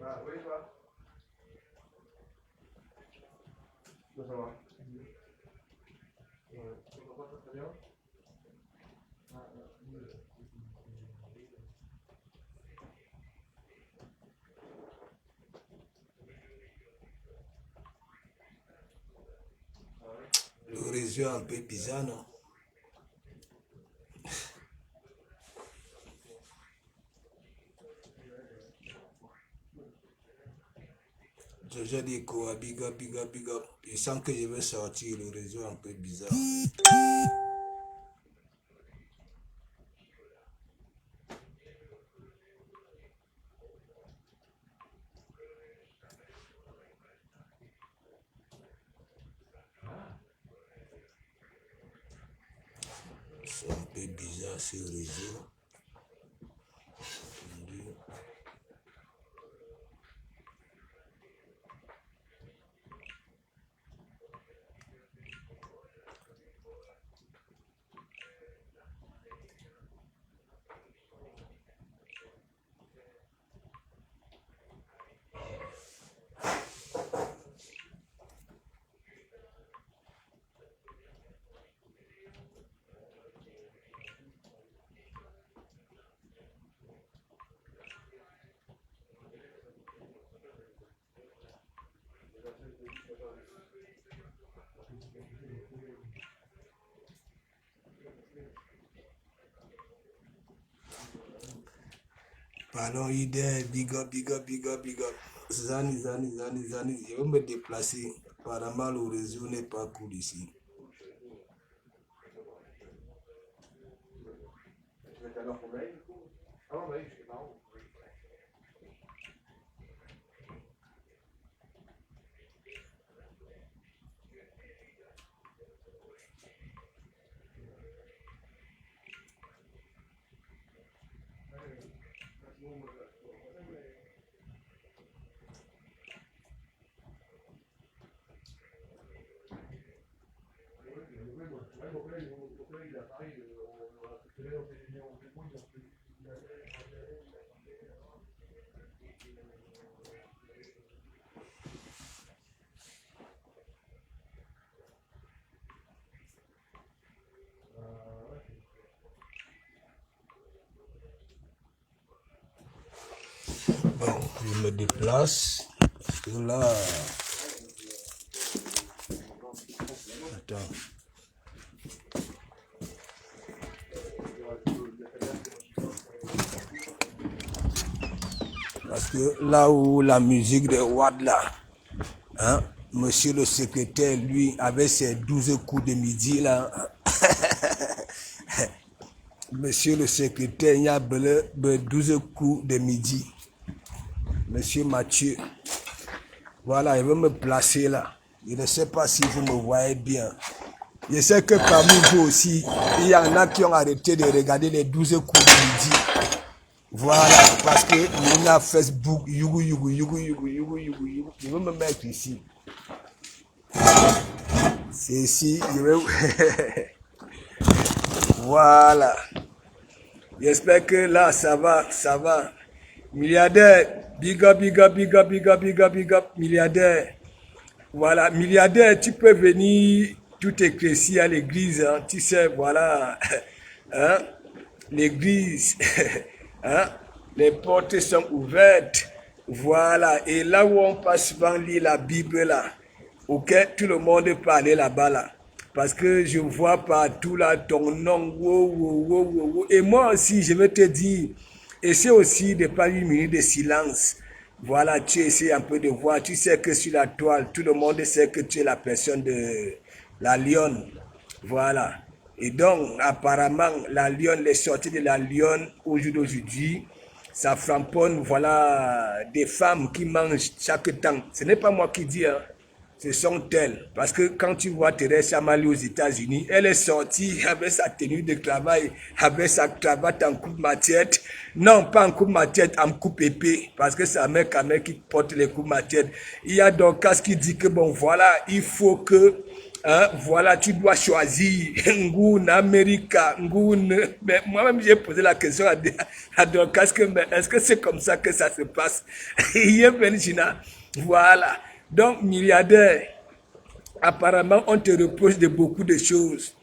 Ah, oui, ça. Ça va. Ouais. Tu comprends ça très bien? Ah, Le réseau est un peu bizarre, non? Je dis quoi, big up, big up, big up. Je sens que je vais sortir, le réseau est un peu bizarre. C'est un peu bizarre ce réseau. Pardon, idée, big up, big up, big up, big up. Zani, zani, zani, zani. Je vais me déplacer. Apparemment, le réseau n'est pas cool ici. tu mets ta mère pour mail, du coup? Ah non, mail, je sais pas. Bon, je me déplace. Parce que là. Attends. Parce que là où la musique de Wad là, hein, monsieur le secrétaire, lui, avec ses 12 coups de midi là, monsieur le secrétaire, il y a 12 coups de midi. Monsieur Mathieu, voilà, il veut me placer là. Je ne sais pas si vous me voyez bien. Je sais que parmi vous aussi, il y en a qui ont arrêté de regarder les 12 coups de midi. Voilà, parce que il y a Facebook, yougou, yougou, yougou, yougou, yougou, yougou, yougou. Je veux me mettre ici. C'est ici, je vais... Voilà. J'espère que là, ça va, ça va. Milliardaire, big up, big up, big up, big up, big up, big up, milliardaire. Voilà, milliardaire, tu peux venir tout éclaircir à l'église, hein, tu sais, voilà. Hein? L'église, hein? Les portes sont ouvertes. Voilà, et là où on passe souvent lire la Bible là, auquel tout le monde peut aller là-bas là. Parce que je vois partout là ton nom, wow, wow, wow, wow, wow. Et moi aussi, je vais te dire, essaie aussi de pas une minute de silence. Voilà, tu essaies un peu de voir, tu sais que sur la toile, tout le monde sait que tu es la personne de la lionne. Voilà. Et donc, apparemment, la lionne, les sorties de la lionne au jour d'aujourd'hui, ça framponne, voilà, des femmes qui mangent chaque temps. Ce n'est pas moi qui dis, hein. Ce sont elles. Parce que quand tu vois Thérèse Amali aux États-Unis, elle est sortie avec sa tenue de travail, avec sa cravate en coupe matière. Non, pas en coupe matière, en coupe épée. Parce que c'est un mec qui porte les coupes matière. Il y a donc ce qui dit que bon, voilà, il faut que Hein, voilà, tu dois choisir Ngoun, Amérique, Ngoun. Mais moi-même, j'ai posé la question à Dorcas que, mais est-ce que c'est comme ça que ça se passe? Il est venu, voilà. Donc, milliardaire, apparemment, on te reproche de beaucoup de choses.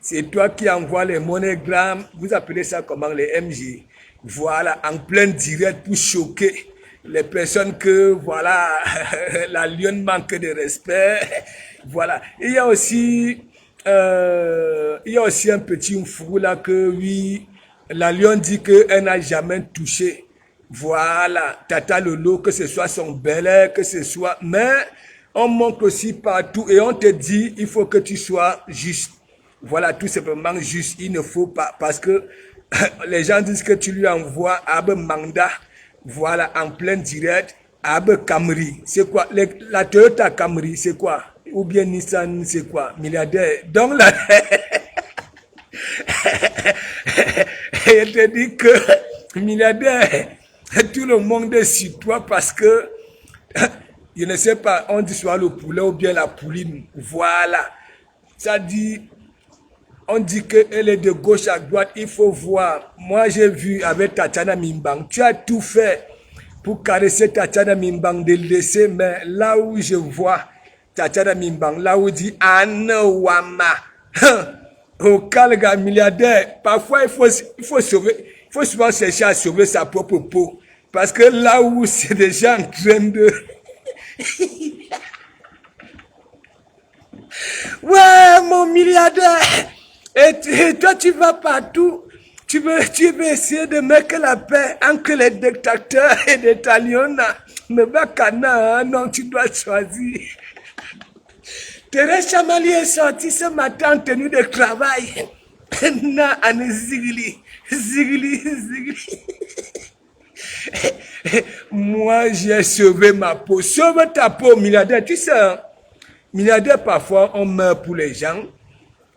C'est toi qui envoies les monogrammes, vous appelez ça comment, les MG. Voilà, en plein direct pour choquer les personnes que, voilà, la lionne manque de respect. Voilà. Il y a aussi un petit fou là que, oui, la lionne dit qu'elle n'a jamais touché. Voilà, Tata Lolo, que ce soit son bel air, que ce soit... Mais on montre aussi partout et on te dit, il faut que tu sois juste. Voilà, tout simplement juste. Il ne faut pas, parce que les gens disent que tu lui envoies un mandat, voilà, en plein direct, un Camry. C'est quoi? La Toyota Camry, c'est quoi? Ou bien Nissan, c'est quoi? Milliardaire. Donc là, je te dis que milliardaire, tout le monde est sur toi parce que, je ne sais pas, on dit soit le poulet ou bien la pouline. Voilà. Ça dit, on dit qu'elle est de gauche à droite, il faut voir. Moi, j'ai vu avec Tatiana Mimbang, tu as tout fait pour caresser Tatiana Mimbang, de laisser, mais là où je vois Tatiana Mimbang, là où dit Anne Wama, au calga milliardaire, parfois il faut souvent chercher à sauver sa propre peau. Parce que là où c'est déjà en train de... Ouais, mon milliardaire! Et toi, tu vas partout. Tu veux essayer de mettre la paix entre les dictateurs et les talions. Mais Bakana, non, tu dois choisir. Thérèse Chamali est sortie ce matin en tenue de travail. Na, ane zigli. Moi, j'ai sauvé ma peau. Sauve ta peau, milliardaire. Tu sais, hein, milliardaire, parfois, on meurt pour les gens.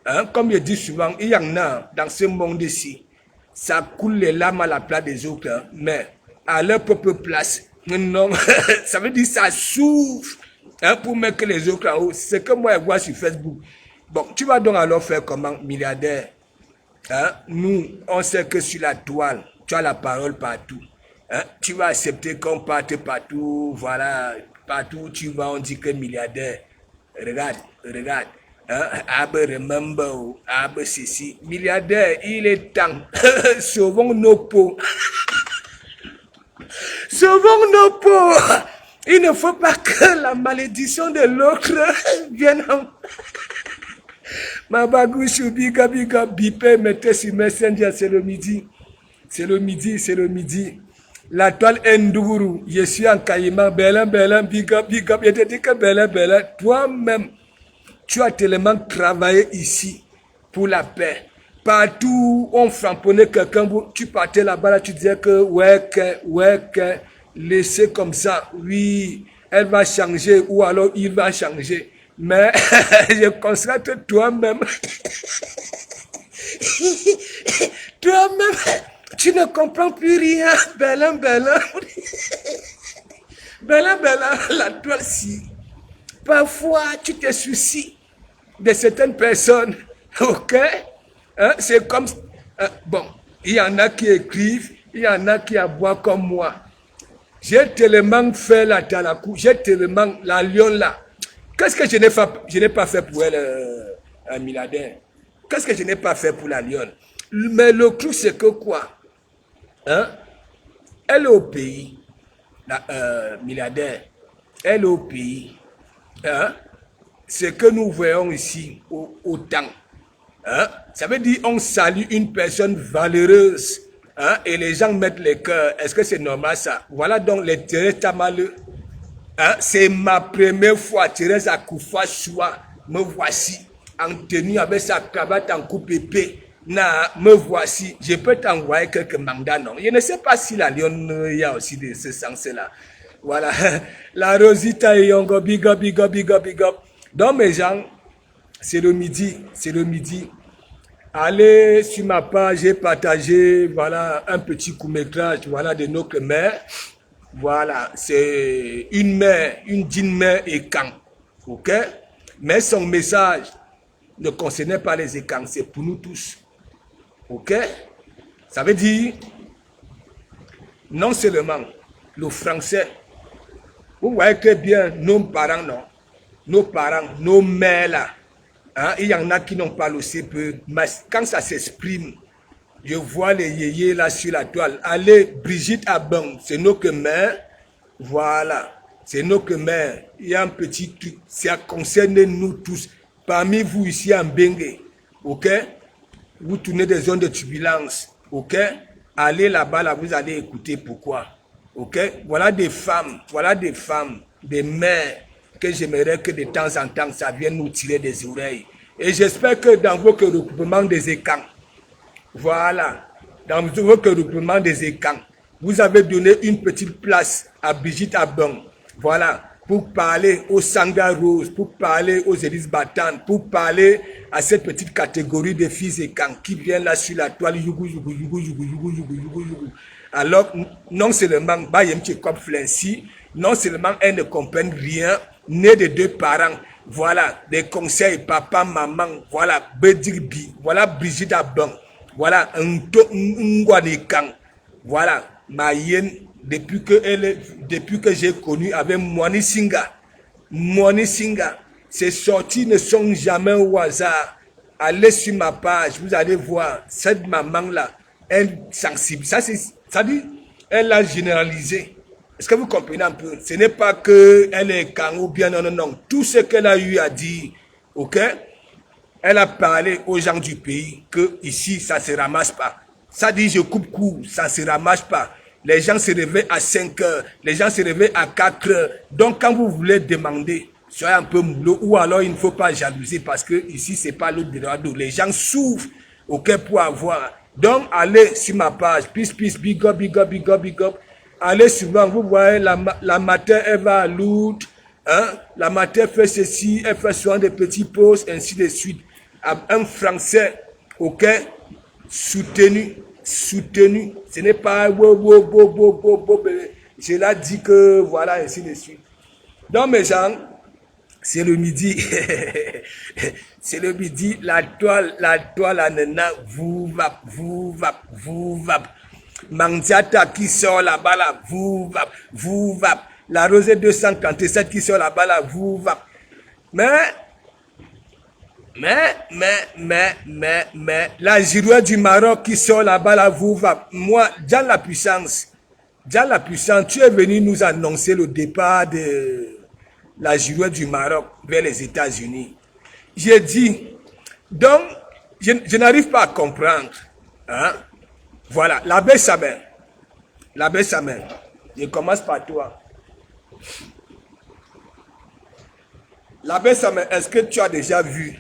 Hein, comme je dis souvent, il y en a dans ce monde-ci. Ça coule les larmes à la place des autres. Hein, mais à leur propre place. Non, ça veut dire ça souffre. Hein, pour mettre les autres en haut. C'est que moi, je vois sur Facebook. Bon, tu vas donc alors faire comment, milliardaire? Hein? Nous, on sait que sur la toile, tu as la parole partout. Hein? Tu vas accepter qu'on parte partout, voilà, partout où tu vas, on dit que milliardaire. Regarde. Hein? Abe remember, abe ceci. Milliardaire, il est temps. Sauvons nos peaux. Sauvons nos peaux. Il ne faut pas que la malédiction de l'autre vienne en... Mabagouchou, biga, bipé, mettez sur Messenger, c'est le midi. La toile Ndouguru, je suis en Caïman, Belin, biga, je te dis que Belin, toi-même, tu as tellement travaillé ici pour la paix. Partout où on frapponnait quelqu'un, tu partais là-bas, là, tu disais que, ouais, laissez comme ça, oui, elle va changer, ou alors il va changer. Mais je constate toi-même, toi-même, tu ne comprends plus rien, Belin, la toile si. Parfois, tu te soucies de certaines personnes, ok? Hein? C'est comme, bon, il y en a qui écrivent, il y en a qui aboient comme moi. J'ai tellement fait la talakou, j'ai tellement la lionne là. Qu'est-ce que je n'ai pas fait pour elle, un milliardaire? Qu'est-ce que je n'ai pas fait pour la lionne? Mais le truc, c'est que quoi? Hein? Elle est au pays, la milliardaire, elle est au pays. Hein? Ce que nous voyons ici, autant. Hein? Ça veut dire on salue une personne valeureuse. Hein? Et les gens mettent les cœurs. Est-ce que c'est normal ça? Voilà donc les Thérèse Tamaleux. Hein? C'est ma première fois, Thérèse Akoufa Choua, me voici en tenue avec sa cravate en coupe épée. Me voici. Je peux t'envoyer quelques mandats, non? Je ne sais pas si la lionne, il y a aussi de ce sens-là. Voilà. La Rosita et Yongo, big up. Donc mes gens, c'est le midi. Allez sur ma page, j'ai partagé, voilà, un petit court-métrage, voilà, de notre mère. Voilà, c'est une mère, une digne mère et quand. Ok? Mais son message ne concernait pas les écangs, c'est pour nous tous. Ok? Ça veut dire, non seulement le français, vous voyez que bien nos parents, non? Nos parents, nos mères là, hein, il y en a qui n'ont pas le CPE, mais quand ça s'exprime, je vois les yéyés là sur la toile. Allez, Brigitte Abang, c'est nos que mères, voilà, c'est nos que mères. Il y a un petit truc, ça concerne nous tous. Parmi vous ici en Bengue, ok? Vous tournez des zones de turbulence, ok? Allez là-bas, là, vous allez écouter pourquoi, ok? Voilà des femmes, des mères, que j'aimerais que de temps en temps, ça vienne nous tirer des oreilles. Et j'espère que dans vos regroupements des écangs, voilà, dans votre regroupement des écangs, vous avez donné une petite place à Brigitte Abang, voilà, pour parler aux Sanga Rose, pour parler aux Élise Batan, pour parler à cette petite catégorie de filles écangs qui viennent là sur la toile, alors, non seulement, non seulement elles ne comprennent rien, nées de deux parents, voilà, des conseils, papa, maman, voilà, Bedirbi, voilà, Brigitte Abang, voilà, voilà, Mayenne, depuis que j'ai connu avec Moani Singa, ces sorties ne sont jamais au hasard. Allez sur ma page, vous allez voir, cette maman-là, elle sensible, ça dit, elle a généralisé. Est-ce que vous comprenez un peu? Ce n'est pas qu'elle est quand ou bien non. Tout ce qu'elle a eu à dire, ok? Elle a parlé aux gens du pays que ici, ça ne se ramasse pas. Ça dit, je coupe court, ça ne se ramasse pas. Les gens se réveillent à 5 heures, les gens se réveillent à 4 heures. Donc, quand vous voulez demander, soyez un peu moulot, ou alors il ne faut pas jalouser parce que ici, ce n'est pas l'autre de droit. Les gens souffrent, ok, pour avoir. Donc, allez sur ma page, peace, big up. Allez souvent, vous voyez, la matin, elle va à Lourdes, hein? La matin, fait ceci, elle fait souvent des petits posts, ainsi de suite. Un Français, ok, soutenu. Ce n'est pas je l'ai dit que voilà, ainsi de suite. Donc, mes gens, c'est le midi. C'est le midi, la toile, la nana, vous va. Mandiata qui sort là-bas, là, vous va. La rosée 237 qui sort là-bas, là, vous va. Mais, la girouette du Maroc qui sort là-bas, là, vous va. Moi, déjà la puissance, tu es venu nous annoncer le départ de la girouette du Maroc vers les États-Unis. J'ai dit, donc, je n'arrive pas à comprendre, hein. Voilà, l'abbé Samer, je commence par toi. L'abbé Samer, est-ce que tu as déjà vu?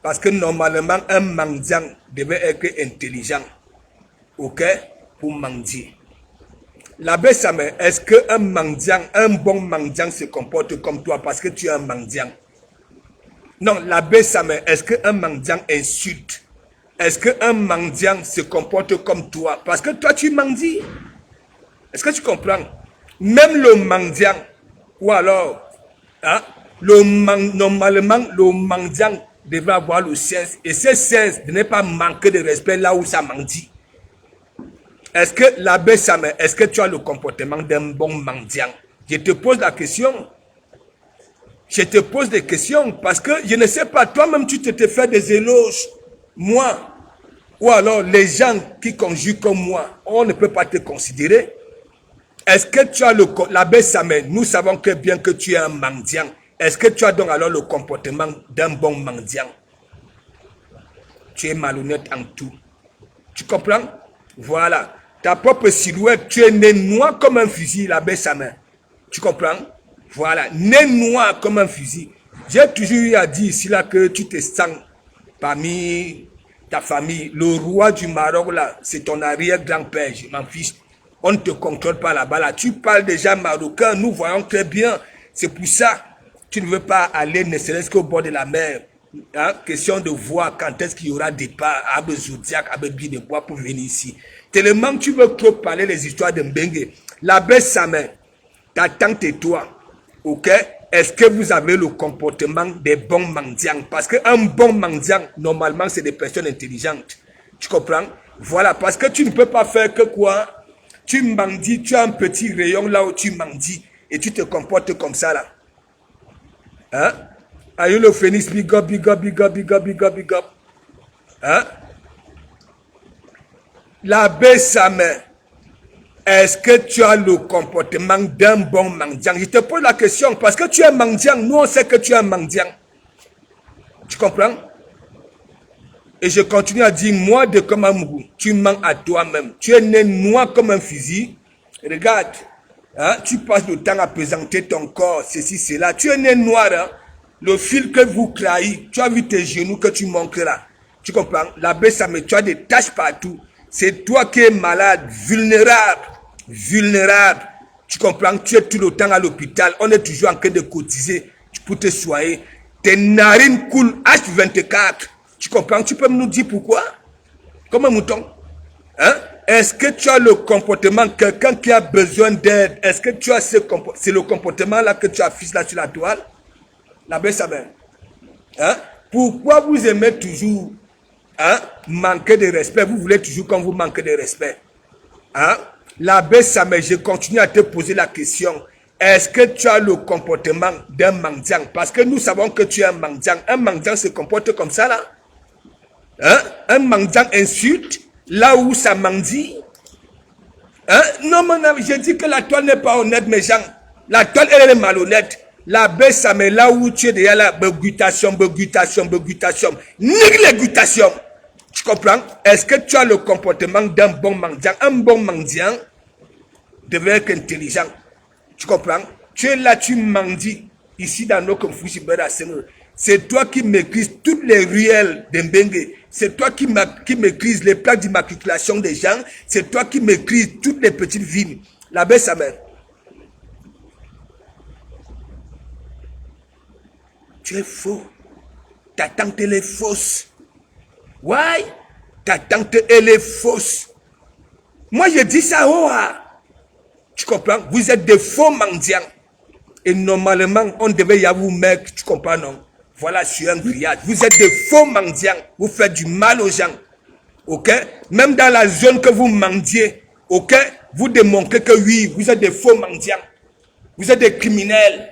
Parce que normalement, un mendiant devait être intelligent, ok, pour mendier. L'abbé Samer, est-ce qu'un mendiant, un bon mendiant se comporte comme toi parce que tu es un mendiant? Non, l'abbé Samer, est-ce qu'un mendiant insulte? Est-ce qu'un mendiant se comporte comme toi? Parce que toi, tu mendies. Est-ce que tu comprends? Même le mendiant, ou alors, hein, normalement, le mendiant devrait avoir le sens. Et ce sens de ne pas manquer de respect là où ça mendie. Est-ce que l'abbé Samer, est-ce que tu as le comportement d'un bon mendiant? Je te pose la question. Je te pose des questions parce que je ne sais pas, toi-même tu te fais des éloges. Moi, ou alors les gens qui conjuguent comme moi, on ne peut pas te considérer. Est-ce que tu as l'abbé Samer, nous savons que bien que tu es un mendiant, est-ce que tu as donc alors le comportement d'un bon mendiant? Tu es malhonnête en tout. Tu comprends? Voilà. Ta propre silhouette, tu es né noir comme un fusil, l'abbé Samer. Tu comprends? Voilà. Né noir comme un fusil. J'ai toujours eu à dire ici là que tu te sens parmi ta famille. Le roi du Maroc là, c'est ton arrière-grand-père, je m'en fiche. On ne te contrôle pas là-bas là. Tu parles déjà marocain, nous voyons très bien. C'est pour ça tu ne veux pas aller ne serait-ce qu'au bord de la mer. Hein? Question de voir quand est-ce qu'il y aura départ à Zodiac, à Billes de Bois pour venir ici. Tellement tu veux trop parler les histoires de Mbengue. L'abbé Samer, ta tante et toi, ok? est-ce que vous avez le comportement des bons mendiants? Parce qu'un bon mendiant, normalement, c'est des personnes intelligentes. Tu comprends? Voilà, parce que tu ne peux pas faire que quoi? Tu mendies, tu as un petit rayon là où tu mendies et tu te comportes comme ça là. Hein? Aïe le phénix, big up, big up, big up, big up, big up, big up. Hein? L'abbé Samet, est-ce que tu as le comportement d'un bon mendiant? Je te pose la question parce que tu es mendiant. Nous, on sait que tu es un mendiant. Tu comprends? Et je continue à dire, moi de Komamougou, tu mens à toi-même. Tu es né noir comme un fusil. Regarde, hein, tu passes le temps à présenter ton corps, ceci, cela. Tu es né noir, hein? Le fil que vous claillez, tu as vu tes genoux que tu montres là. Tu comprends? L'abbé Samet, tu as des taches partout. C'est toi qui es malade, vulnérable. Vulnérable. Tu comprends? Tu es tout le temps à l'hôpital. On est toujours en train de cotiser pour te soigner. Tes narines coulent H24. Tu comprends? Tu peux nous dire pourquoi? Comme un mouton. Hein? Est-ce que tu as le comportement, quelqu'un qui a besoin d'aide, est-ce que tu as ce comportement? C'est le comportement là que tu affiches là sur la toile? L'abbé Samet. Hein? Pourquoi vous aimez toujours, hein, manquer de respect? Vous voulez toujours qu'on vous manque de respect. Hein? L'abbé Samet, je continue à te poser la question. Est-ce que tu as le comportement d'un mendiant? Parce que nous savons que tu es un mendiant. Un mendiant se comporte comme ça là. Hein? Un mendiant insulte là où ça mendie. Hein? Non, mon ami, je dis que la toile n'est pas honnête, mes gens. La toile, elle est malhonnête. L'abbé Samet, là où tu es déjà là, begutation. Nique les gutations. Tu comprends? Est-ce que tu as le comportement d'un bon mendiant? Un bon mendiant devrait être intelligent. Tu comprends? Tu es là, tu mendies. Ici, dans nos conflits, c'est toi qui maîtrises toutes les ruelles d'Mbengue. C'est toi qui maîtrises les plaques d'immatriculation des gens. C'est toi qui maîtrises toutes les petites villes. L'abbé Samet. Tu es faux. Ta tante, elle est fausse. Ouais, ta tante, elle est fausse. Moi, je dis ça, oh, tu comprends? Vous êtes des faux mendiants. Et normalement, on devait y vous mettre, tu comprends, non? Voilà, sur un grillage. Vous êtes des faux mendiants. Vous faites du mal aux gens. Ok? Même dans la zone que vous mendiez, ok? Vous démontrez que oui, vous êtes des faux mendiants. Vous êtes des criminels.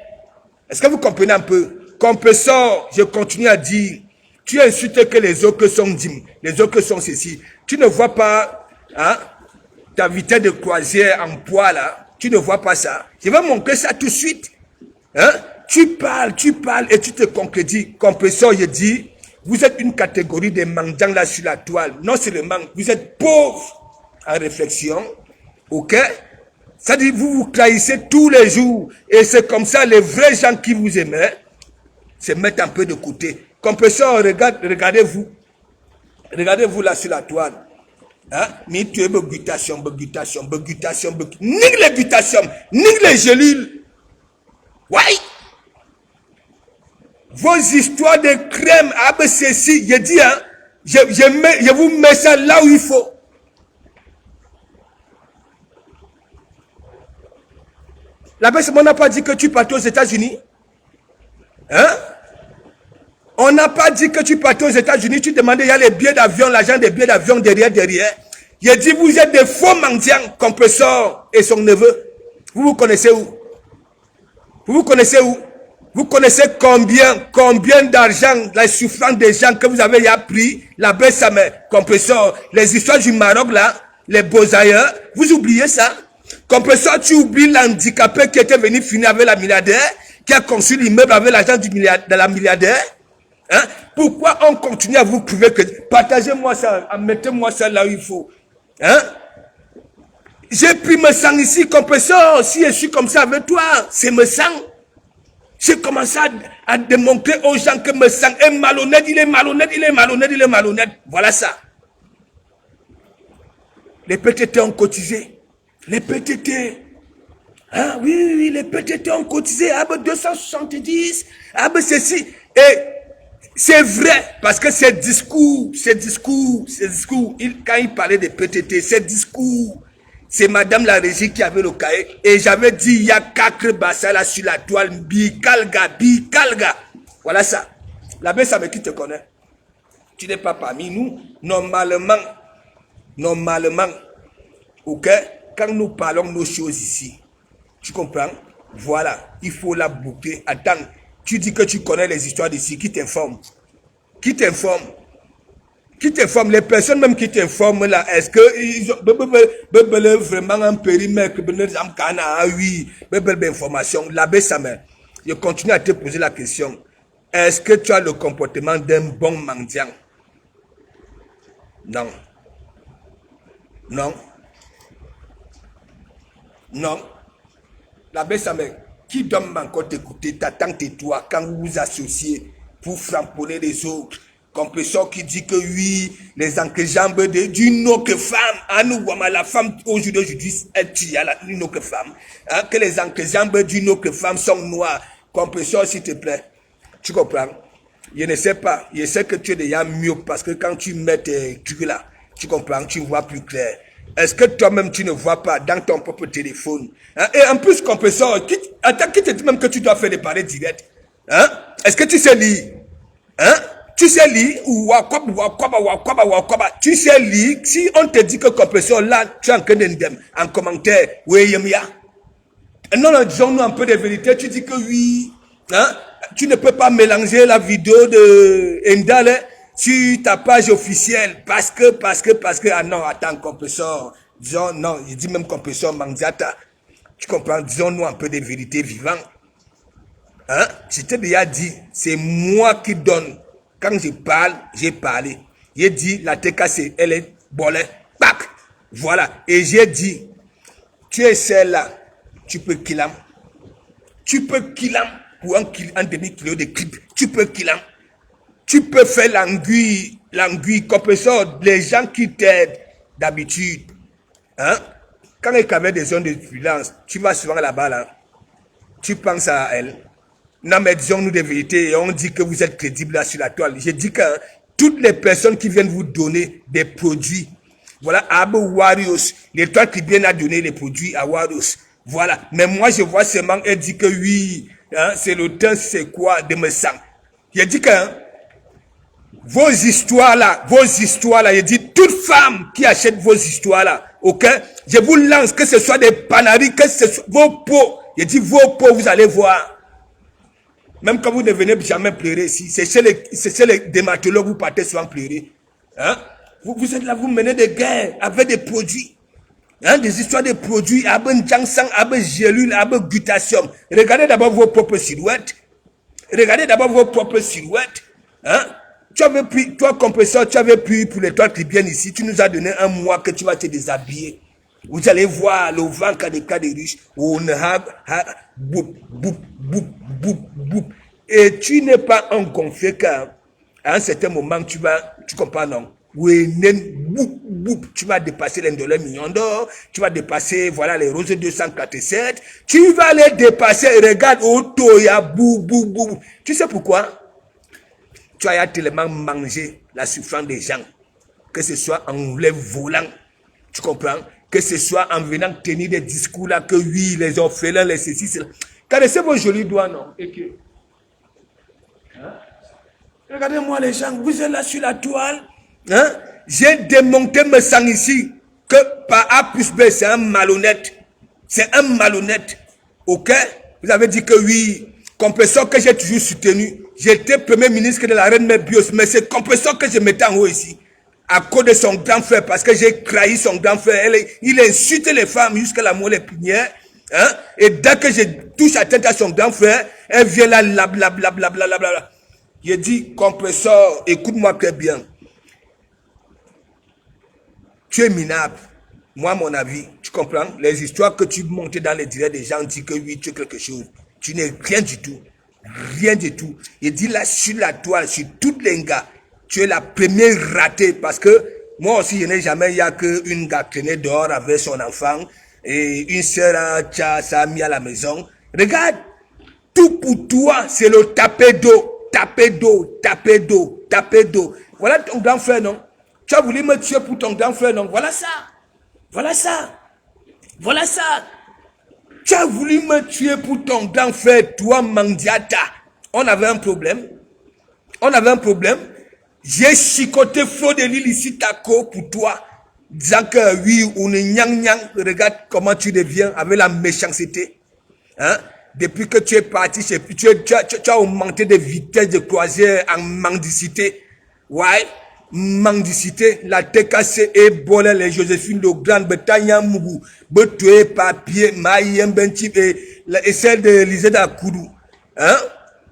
Est-ce que vous comprenez un peu? Compresseur, je continue à dire, tu insultes que les autres sont dîmes, les autres sont ceci. Tu ne vois pas, hein, ta vitesse de croisière en poids là, tu ne vois pas ça. Je vais montrer ça tout de suite. Hein? Tu parles et tu te concrétises. Compresseur, je dis, vous êtes une catégorie de mendiants là sur la toile. Non seulement, vous êtes pauvres en réflexion, ok? Ça dit, vous vous trahissez tous les jours. Et c'est comme ça, les vrais gens qui vous aimaient, se mettre un peu de côté. Compresseur, regardez-vous. Regardez-vous là sur la toile. Hein? Mais tu es begutation. Nique les gutations, nique les gélules. Ouais. Vos histoires de crème, ABCC, je dis, hein, je vous mets ça là où il faut. La personne, on n'a pas dit que tu partais aux États-Unis. Hein? On n'a pas dit que tu partais aux États-Unis, tu demandais, il y a les billets d'avion, l'agent des billets d'avion derrière. Il a dit, vous êtes des faux mendiants, Compresseur et son neveu. Vous vous connaissez où? Vous connaissez où? Vous connaissez combien d'argent, la souffrance des gens que vous avez pris, l'abbé Samet, Compresseur, les histoires du Maroc là, les beaux ailleurs, vous oubliez ça? Compresseur, tu oublies l'handicapé qui était venu finir avec la milliardaire, qui a conçu l'immeuble avec l'argent de la milliardaire. Hein? Pourquoi on continue à vous prouver que... Partagez-moi ça, mettez-moi ça là où il faut. Hein? J'ai pris me sang ici, Compresseur. Si je suis comme ça avec toi, c'est me sang. J'ai commencé à démontrer aux gens que me sang est malhonnête, il est malhonnête. Voilà ça. Les PTT ont cotisé. Les PTT... Ah oui, les PTT ont cotisé, 270, ceci. Et c'est vrai, parce que ces discours, quand il parlait des PTT, ces discours, C'est madame la régie qui avait le cahier. Et j'avais dit, il y a 4 bassins là sur la toile. Bikalga, bikalga. Voilà ça. L'abbé Samé qui te connaît. Tu n'es pas parmi nous. Normalement, ok, quand nous parlons de nos choses ici, tu comprends? Voilà, il faut la boucler. Attends, tu dis que tu connais les histoires d'ici. Qui t'informe? Qui t'informe? Qui t'informe? Les personnes même qui t'informent là, est-ce qu'ils ont vraiment un périmètre? Oui, information. L'abbé Samé, je continue à te poser la question. Est-ce que tu as le comportement d'un bon mendiant? Non. Non. Non. L'abbé Samé, qui doit encore t'écouter, t'attends tais-toi quand vous vous associez pour framponner les autres? Compression qui dit que oui, les entrejambes d'une autre femme, à nous, la femme aujourd'hui, elle tue une autre femme, hein, que les entrejambes d'une autre femme sont noires. Compression, s'il te plaît. Tu comprends? Je ne sais pas. Je sais que tu es déjà mieux parce que quand tu mets tes trucs là, tu comprends, tu vois plus clair. Est-ce que toi-même tu ne vois pas dans ton propre téléphone? Hein? Et en plus, compresseur, attends, qui te dit même que tu dois faire des pareils directs? Hein? Est-ce que tu sais lire? Hein? Tu sais lire? Tu sais lire? Si on te dit que compresseur, là, tu es en train d'indemne, en commentaire, oui, non, non, disons-nous un peu de vérité, tu dis que oui. Hein? Tu ne peux pas mélanger la vidéo de Endale sur ta page officielle parce que, ah non, attends, compresseur, disons, non, il dit même compresseur Mangiata. Tu comprends, disons-nous un peu de vérité vivante. Hein? Je t'ai déjà dit, c'est moi qui donne. Quand je parle, j'ai parlé. J'ai dit, la TKC, elle est bolée. Pac! Voilà. Et j'ai dit, tu es celle-là, tu peux killam. Tu peux killam pour un demi-kilo de clip. Tu peux killam. Tu peux faire l'anguille, compresseur, les gens qui t'aident d'habitude. Hein? Quand il y avait des zones de violence, tu vas souvent là-bas, là. Tu penses à elle. Non, mais disons-nous des vérités et on dit que vous êtes crédible là sur la toile. J'ai dit que toutes les personnes qui viennent vous donner des produits, voilà, Abe Warriors, l'étoile qui vient à donner les produits à Warriors. Voilà. Mais moi, je vois seulement, elle dit que oui, hein, c'est le temps, c'est quoi, de me sang. J'ai dit que, hein, vos histoires là, j'ai dit, toute femme qui achète vos histoires là, ok, je vous lance, que ce soit des panaries, que ce soit vos pots, j'ai dit, vos pots, vous allez voir. Même quand vous ne venez jamais pleurer ici, c'est chez les dermatologues, vous partez souvent pleurer. Hein? Vous êtes là, vous menez des guerres avec des produits. Hein? Des histoires de produits, avec Jansang, avec gélule, avec glutathium. Regardez d'abord vos propres silhouettes. Hein? Tu avais pris, toi, compresseur, tu avais pris pour les toiles qui viennent ici, tu nous as donné un mois que tu vas te déshabiller. Vous allez voir le vent des cas des riches. Et tu n'es pas un gonflé car à un certain moment, tu comprends, non? Tu vas dépasser les $1 million, tu vas dépasser, voilà, les roses 247, tu vas les dépasser, regarde, Otoya, Tu sais pourquoi? Tu as tellement mangé la souffrance des gens, que ce soit en les volant, tu comprends? Que ce soit en venant tenir des discours là, que oui, les orphelins, les ceci, cela. Caressez vos jolis doigts, non? Et que... Hein? Regardez-moi les gens, vous êtes là sur la toile. Hein? J'ai démonté mes sangs ici, que par A plus B, c'est un malhonnête. C'est un malhonnête. Ok? Vous avez dit que oui, compresseur que j'ai toujours soutenu. J'étais premier ministre de la reine Mébios, mais c'est compresseur que je mettais en haut ici. À cause de son grand frère, parce que j'ai trahi son grand frère. Il insulte les femmes jusqu'à la moelle épinière. Hein? Et dès que je touche la tête à son grand frère, elle vient là, blablabla. J'ai dit, compresseur, écoute-moi très bien. Tu es minable. Moi, mon avis, tu comprends? Les histoires que tu montes dans les directs des gens disent que oui, tu es quelque chose. Tu n'es rien du tout. Rien du tout. J'ai dit là, sur la toile, sur toutes les gars, tu es la première ratée parce que moi aussi, je n'ai jamais, il n'y a qu'une gars traînée dehors avec son enfant et une sœur ça a mis à la maison. Regarde, tout pour toi, c'est le taper d'eau. Voilà ton grand frère, non? Tu as voulu me tuer pour ton grand frère, non? Voilà ça. Voilà ça. Tu as voulu me tuer pour ton grand frère, toi, Mandiata. On avait un problème. On avait un problème. J'ai chicoté Flo de l'île ici, Taco, pour toi. Disant que oui, on est nyang nyang. Regarde comment tu deviens avec la méchanceté. Hein? Depuis que tu es parti, tu as augmenté de vitesse de croisière en mendicité. Ouais, mendicité, la TKC et Bolé, les Joséphine de Grande Bretagne, Mougou, Betoué, Papier, Maïen, Bentip et celle de Lisée d'Akoudou. Hein?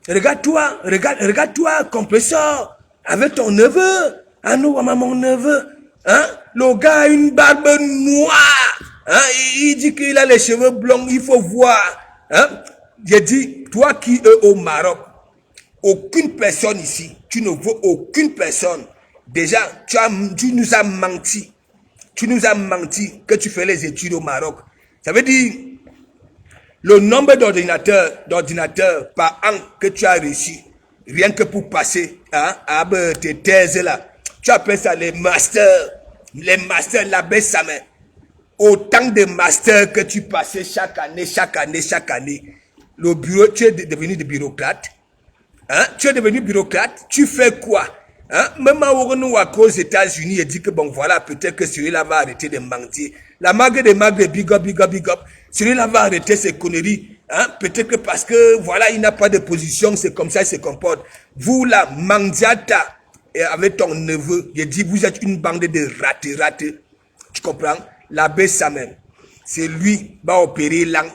Regarde-toi, compresseur, avec ton neveu. Ah non, mon neveu. Hein? Le gars a une barbe noire. Hein? Il dit qu'il a les cheveux blonds, il faut voir. Hein? J'ai dit, toi qui es au Maroc, aucune personne ici, tu ne veux aucune personne. Déjà, tu nous as menti. Tu nous as menti que tu fais les études au Maroc. Ça veut dire, le nombre d'ordinateurs par an que tu as reçu, rien que pour passer à tes thèses là, tu appelles ça les masters, la baisse sa main. Autant de masters que tu passais chaque année. Le bureau, tu es devenu de bureaucrate. Hein? Tu es devenu bureaucrate, tu fais quoi? Hein? Même aux États-Unis, il dit que bon voilà, peut-être que celui-là va arrêter de mentir. La mague des magues, big up. Celui-là va arrêter ses conneries. Hein? Peut-être que parce que voilà, il n'a pas de position, c'est comme ça, il se comporte. Vous là, Mandiata, avec ton neveu, il dit vous êtes une bande de ratés. Tu comprends? L'abbé Samuel, c'est lui va opérer langue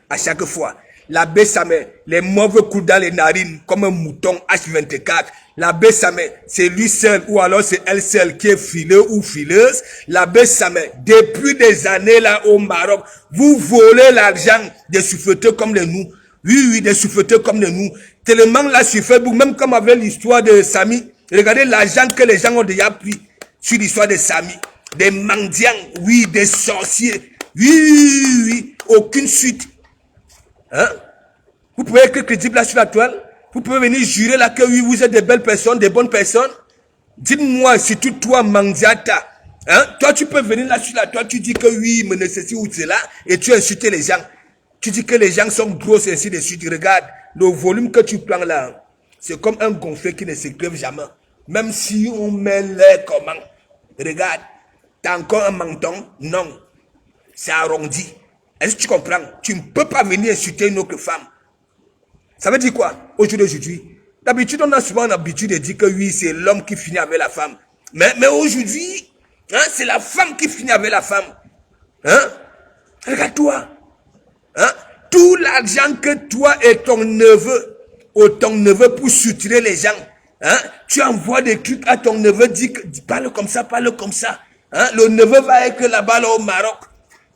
à chaque fois. L'abbé Samuel, les mauvais coups dans les narines comme un mouton H24. L'abbé Samuel, c'est lui seul ou alors c'est elle seule qui est fileux ou fileuse. L'abbé Samuel, depuis des années là au Maroc, vous volez l'argent des souffleteurs comme les nous. Oui, des souffleteurs comme les nous. Tellement là sur Facebook, même comme avec l'histoire de Samy, regardez l'argent que les gens ont déjà pris sur l'histoire de Samy. Des mendiants, oui, des sorciers. Oui, aucune suite. Hein? Vous pouvez être crédible là sur la toile. Vous pouvez venir jurer là que oui, vous êtes des belles personnes, des bonnes personnes. Dites-moi, surtout toi, Mandiata. Hein? Toi, tu peux venir là sur la toile, tu dis que oui, me nécessite ou cela, et tu insultes les gens. Tu dis que les gens sont grosses et ainsi de suite. Regarde, le volume que tu prends là, c'est comme un gonflé qui ne se crève jamais. Même si on met l'air comment. Regarde. T'as encore un menton? Non. C'est arrondi. Est-ce que tu comprends? Tu ne peux pas venir insulter une autre femme. Ça veut dire quoi? Aujourd'hui. D'habitude, on a souvent l'habitude de dire que oui, c'est l'homme qui finit avec la femme. Mais aujourd'hui, hein, c'est la femme qui finit avec la femme. Hein? Regarde-toi. Hein? Tout l'argent que toi et ton neveu pour soutirer les gens, hein? Tu envoies des trucs à ton neveu, dis parle comme ça. Hein? Le neveu va être là-bas là, au Maroc.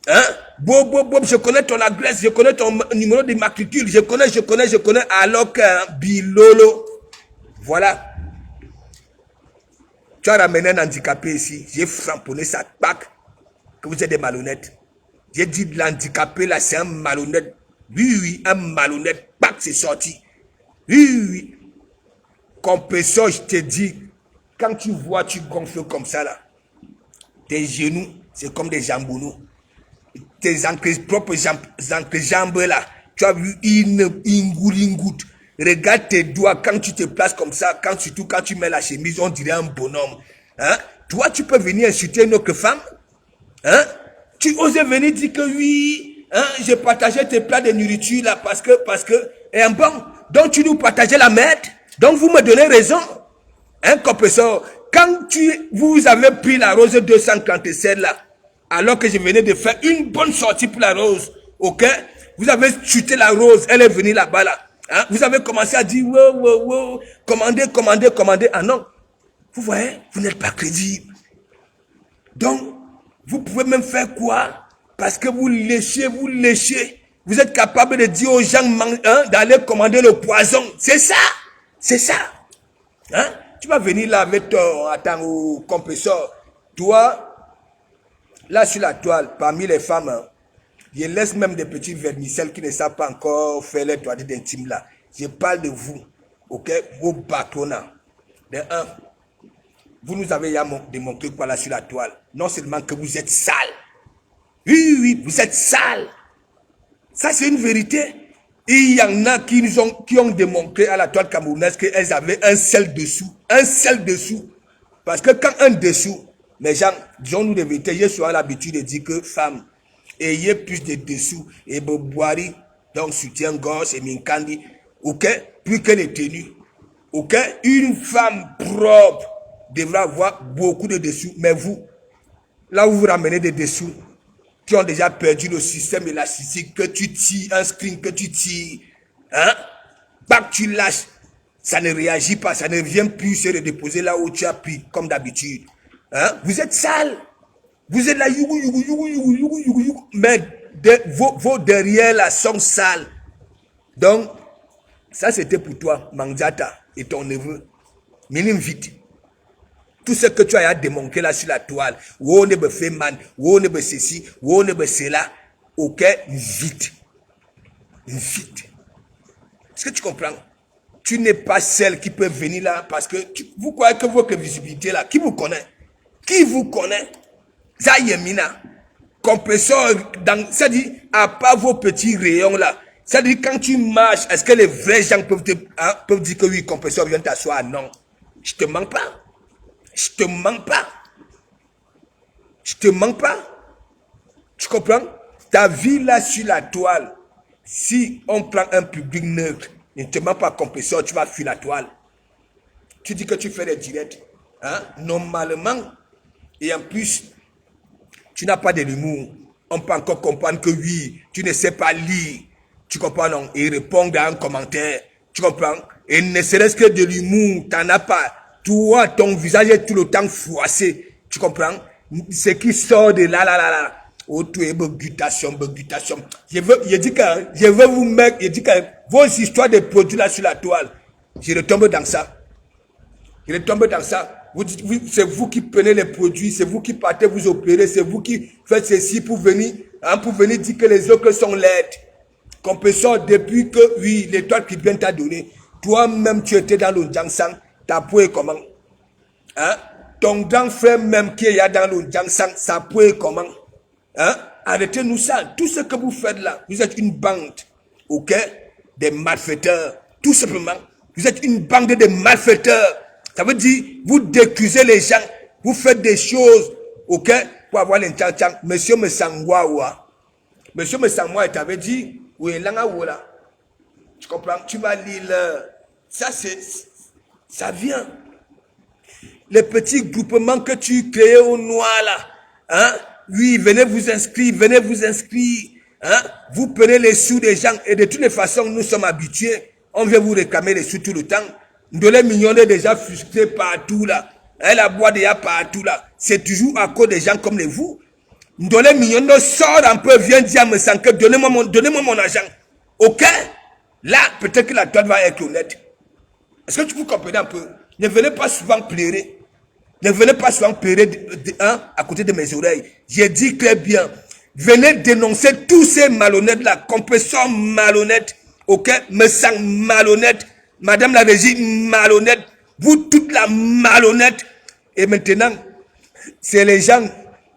Hein? Bob, je connais ton adresse, je connais ton numéro d'immatricule, je connais, alors que Bilolo. Voilà. Tu as ramené un handicapé ici, j'ai framponné sa pack, que vous êtes des malhonnêtes. J'ai dit l'handicapé là, c'est un malhonnête. Oui, un malhonnête, pack, c'est sorti. Oui. Compresseur, je te dis, quand tu vois, tu gonfles comme ça là. Tes genoux, c'est comme des jambonneaux. Tes propres jambes là, tu as vu une goutte. Regarde tes doigts quand tu te places comme ça, surtout quand tu mets la chemise, on dirait un bonhomme. Hein? Toi, tu peux venir insulter une autre femme? Hein? Tu oses venir dire que oui, hein, j'ai partagé tes plats de nourriture là parce que, et bon, donc tu nous partageais la merde, donc vous me donnez raison. Hein, compresseur? Quand vous avez pris la rose 237 là, alors que je venais de faire une bonne sortie pour la rose, ok? Vous avez chuté la rose, elle est venue là-bas là. Hein? Vous avez commencé à dire, wow, commandez. Ah non, vous voyez, vous n'êtes pas crédible. Donc, vous pouvez même faire quoi? Parce que vous léchez. Vous êtes capable de dire aux gens hein, d'aller commander le poison. C'est ça. Hein? Tu vas venir là avec ton compresseur. Toi, là sur la toile, parmi les femmes, hein, je laisse même des petits vermicelles qui ne savent pas encore faire les toilettes d'intime là. Je parle de vous, ok? Vos bâtonnats. De un, vous nous avez démontré quoi là sur la toile. Non seulement que vous êtes sale. Oui, oui, vous êtes sale. Ça, c'est une vérité. Et il y en a qui ont démontré à la toile camerounaise qu'elles avaient un sel dessous. Un sel dessous. Parce que quand un dessous, mes gens, disons-nous de vérité, j'ai souvent l'habitude de dire que femmes, ayez plus de dessous. Et boboari, donc soutien-gorge et minkandi, ok, plus que les tenues. Ok, une femme propre devra avoir beaucoup de dessous. Mais vous, là où vous ramenez des dessous, qui ont déjà perdu le système élastique, que tu tires, un screen que tu tires, hein, pas que tu lâches, ça ne réagit pas, ça ne vient plus se redéposer là où tu as pris, comme d'habitude. Hein? Vous êtes sale. Vous êtes là, mais vos derrière là sont sales. Donc, ça c'était pour toi, Manzata, et ton neveu. Minim vite. Tout ce que tu as démontré là sur la toile, où on est fait man, où on est ceci, où on est cela, ok, vite. Vite. Est-ce que tu comprends? Tu n'es pas celle qui peut venir là parce que vous croyez que votre visibilité là, qui vous connaît? Qui vous connaît? Ça y est, Mina. Compresseur, c'est-à-dire, à part vos petits rayons là, c'est-à-dire quand tu marches, est-ce que les vrais gens peuvent dire que oui, compresseur, viens t'asseoir? Non. Je te mens pas. Je te mens pas. Je te mens pas. Tu comprends? Ta vie là sur la toile, si on prend un public neutre, ne te mens pas compresseur, tu vas fuir la toile. Tu dis que tu fais des directs. Hein? Normalement, et en plus, tu n'as pas de l'humour. On peut encore comprendre que oui, tu ne sais pas lire. Tu comprends, non? Et répondre à un commentaire. Tu comprends? Et ne serait-ce que de l'humour, tu n'en as pas. Toi, ton visage est tout le temps froissé. Tu comprends? Ce qui sort de là. Oh, tu es begutation. Je dis que je veux vous mettre, je dis que vos histoires de produits là sur la toile, je retombe dans ça. C'est vous qui prenez les produits, c'est vous qui partez vous opérer, c'est vous qui faites ceci pour venir dire que les autres sont laides. Compresseur, depuis que, oui, l'étoile qui vient t'a donné, toi-même tu étais dans le Jangsang, ta peau est comment? Hein? Ton grand frère même qui est dans le Jangsang, sa peau est comment? Hein? Arrêtez-nous ça. Tout ce que vous faites là, vous êtes une bande, ok? Des malfaiteurs, tout simplement. Vous êtes une bande de malfaiteurs. Ça veut dire, vous décusez les gens, vous faites des choses, ok? Pour avoir l'intention. Monsieur Messangwawa. Monsieur Messangwawa, il t'avait dit, oui, là. Tu comprends? Tu vas lire ça vient. Les petits groupements que tu crées au noir là, hein? Oui, venez vous inscrire. Hein? Vous prenez les sous des gens et de toutes les façons, nous sommes habitués. On vient vous réclamer les sous tout le temps. De les millions est déjà frustrés partout là. Hein, la boîte déjà partout là. C'est toujours à cause des gens comme les vous. De les millions sort un peu, viens dire à me sanker, donnez-moi mon argent. Ok? Là, peut-être que la toile va être honnête. Est-ce que tu vous comprenez un peu? Ne venez pas souvent pleurer. Ne venez pas souvent pleurer à côté de mes oreilles. J'ai dit très bien. Venez dénoncer tous ces malhonnêtes là. Compresseur malhonnête. Ok? Me sens malhonnête. Madame la régie malhonnête. Vous toute la malhonnête. Et maintenant, c'est les gens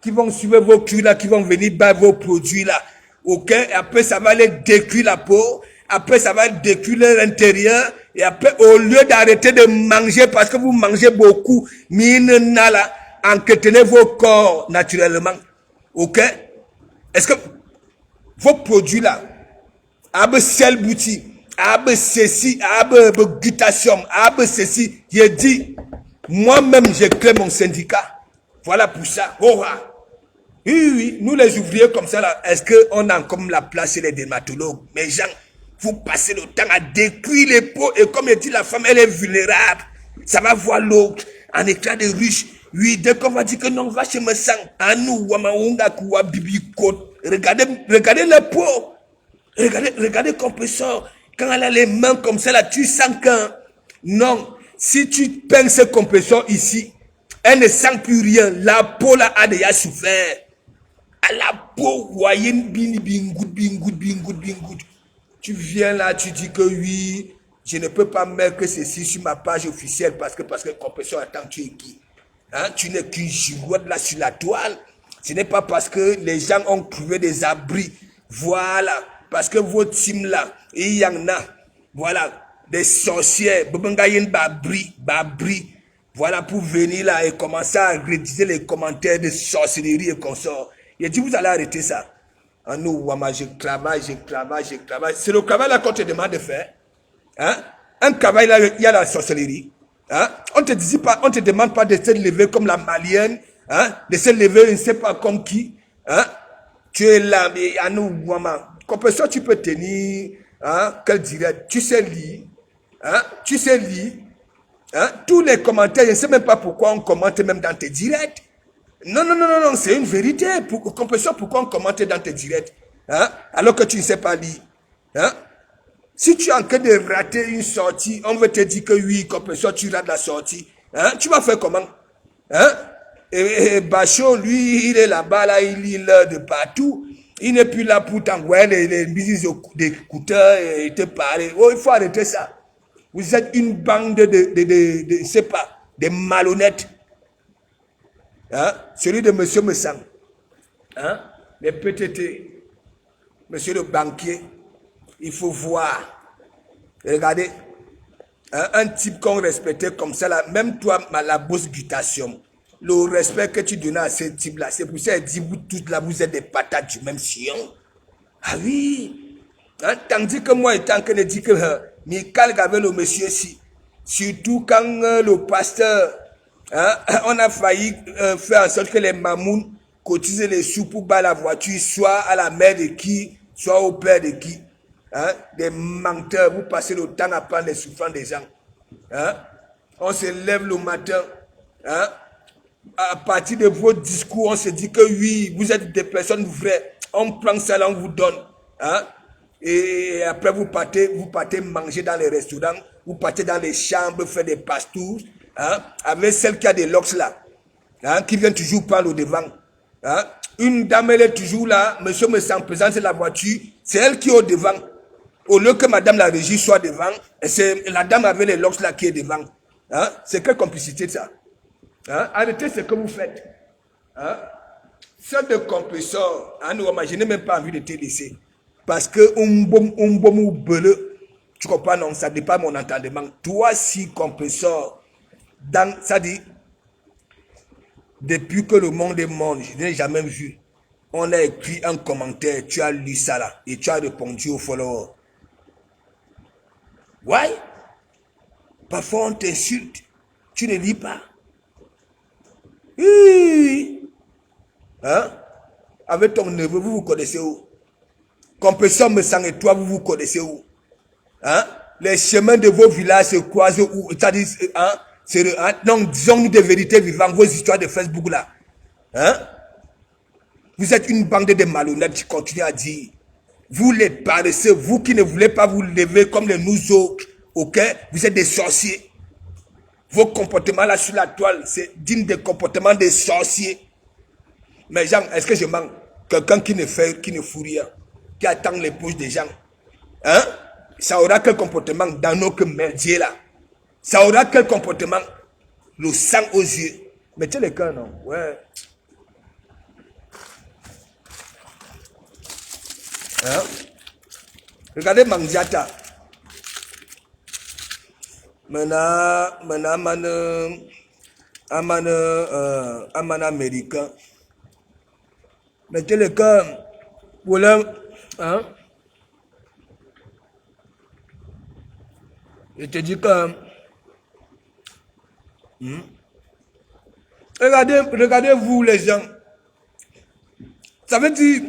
qui vont suivre vos culs là, qui vont venir battre vos produits là. Ok? Et après, ça va les détruire la peau. Après, ça va détruire l'intérieur. Et après, au lieu d'arrêter de manger, parce que vous mangez beaucoup, entretenez vos corps naturellement. Ok? Est-ce que vos produits là, ab sel bouti, ab ceci, ab glutation, ab ceci, j'ai dit, moi-même, j'ai créé mon syndicat. Voilà pour ça. Oh, oui, nous les ouvriers comme ça là, est-ce qu'on a comme la place chez les dermatologues? Mais gens, vous passez le temps à détruire les peaux et comme je dis, la femme, elle est vulnérable. Ça va voir l'autre en éclat de ruche. Oui, dès qu'on va dire que non, va chez me sang. À nous, wamaunga kuwa bibi côte. Regardez la peau. Regardez compresseur. Quand elle a les mains comme ça là, tu sens que non. Si tu peins ce compresseur ici, elle ne sent plus rien. La peau là a déjà souffert. À la peau, voyez, bingoud. Tu viens là, tu dis que oui, je ne peux pas mettre que ceci sur ma page officielle parce que compresseur attend, tu es qui? Hein? Tu n'es qu'une girouette là sur la toile. Ce n'est pas parce que les gens ont trouvé des abris. Voilà. Parce que votre team là, il y en a. Voilà. Des sorcières. Babri. Voilà, pour venir là et commencer à rédiger les commentaires de sorcellerie et consorts. Il a dit, vous allez arrêter ça. Ah non, Wama, je travaille. C'est le travail là qu'on te demande de faire. Hein? Un travail là, il y a la sorcellerie. Hein? On ne te demande pas de se lever comme la malienne. Hein? De se lever, je ne sais pas comme qui. Hein? Tu es là, mais à nous, Wama. Comme ça, tu peux tenir. Hein? Quel direct? Tu sais lire. Hein? Tu sais lire. Hein? Tous les commentaires, je ne sais même pas pourquoi on commente même dans tes directs. Non, c'est une vérité. Pourquoi on commente dans tes directs? Hein? Alors que tu ne sais pas lire. Hein? Si tu es en train de rater une sortie, on veut te dire que oui, compétition, tu rates la sortie. Hein? Tu vas faire comment? Hein? Et Bachot, lui, il est là-bas, là, il lit l'heure de partout. Il n'est plus là pour t'envoyer les musiques d'écouteurs et te parler. Oh, il faut arrêter ça. Vous êtes une bande je ne sais pas, des malhonnêtes. Hein? Celui de M. Messang. Hein? Les PTT. Monsieur le banquier. Il faut voir. Regardez. Hein? Un type qu'on respectait comme ça, là, même toi, la bosse gutation. Le respect que tu donnais à ce type-là, c'est pour ça qu'il dit, vous tous là, vous êtes des patates du même sillon. Ah oui. Hein? Tandis que moi, étant que je dis que Michael avait le monsieur si. Surtout quand le pasteur, hein, on a failli faire en sorte que les mamouns cotisent les sous pour battre la voiture, soit à la mère de qui, soit au père de qui. Hein? Des menteurs, vous passez le temps à prendre les souffrances des gens. Hein? On se lève le matin. Hein? À partir de vos discours, on se dit que oui, vous êtes des personnes vraies. On prend ça là, on vous donne. Hein? Et après, vous partez manger dans les restaurants, vous partez dans les chambres, faire des pastours, hein, avec celle qui a des locks là, hein, qui vient toujours prendre au devant. Hein. Une dame, elle est toujours là, monsieur me sent présente la voiture, c'est elle qui est au devant. Au lieu que madame la régie soit devant, c'est la dame avec les locks là qui est devant. Hein. C'est quelle complicité ça? Hein. Arrêtez ce que vous faites. Hein. Celle de compresseur, hein, je n'ai même pas envie de te laisser. Parce que tu comprends, non, ça dépend de mon entendement. Toi, si compresseur, ça dit, depuis que le monde est monde, je n'ai jamais vu. On a écrit un commentaire, tu as lu ça là, et tu as répondu au follower. Ouais? Parfois on t'insulte, tu ne lis pas. Oui. Hein? Avec ton neveu, vous vous connaissez où? Compresseur me sang et toi, vous vous connaissez où? Hein? Les chemins de vos villages se croisent où? C'est-à-dire, hein? Donc, disons-nous des vérités vivantes, vos histoires de Facebook là. Hein? Vous êtes une bande de malhonnêtes qui continuent à dire. Vous les paresseux, vous qui ne voulez pas vous lever comme les nous autres, ok? Vous êtes des sorciers. Vos comportements là sur la toile, c'est digne des comportements des sorciers. Mais Jean, est-ce que je mens? Quelqu'un qui ne fout rien, qui attend les poches des gens. Hein? Ça aura quel comportement dans nos merdiers là? Ça aura quel comportement? Le sang aux yeux. Mettez le cœur, non? Ouais. Hein? Regardez Mangiata. Maintenant, un américain. Mettez le cœur. Voilà. Hein? Je te dis que... Regardez-vous les gens. Ça veut dire,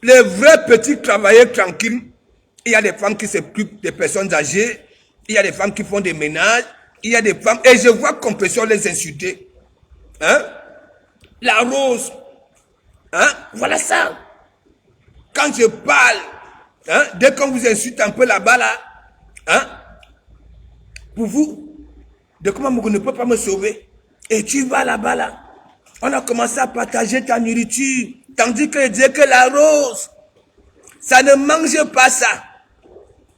les vrais petits travailleurs tranquilles, il y a des femmes qui s'occupent des personnes âgées, il y a des femmes qui font des ménages, il y a des femmes, et je vois qu'on peut sur les insulter. Hein? La rose. Hein? Voilà ça. Quand je parle, hein, dès qu'on vous insulte un peu là-bas, là, hein, pour vous, de comment vous ne pouvez pas me sauver. Et tu vas là-bas, là. On a commencé à partager ta nourriture. Tandis que je disais que la rose, ça ne mange pas ça.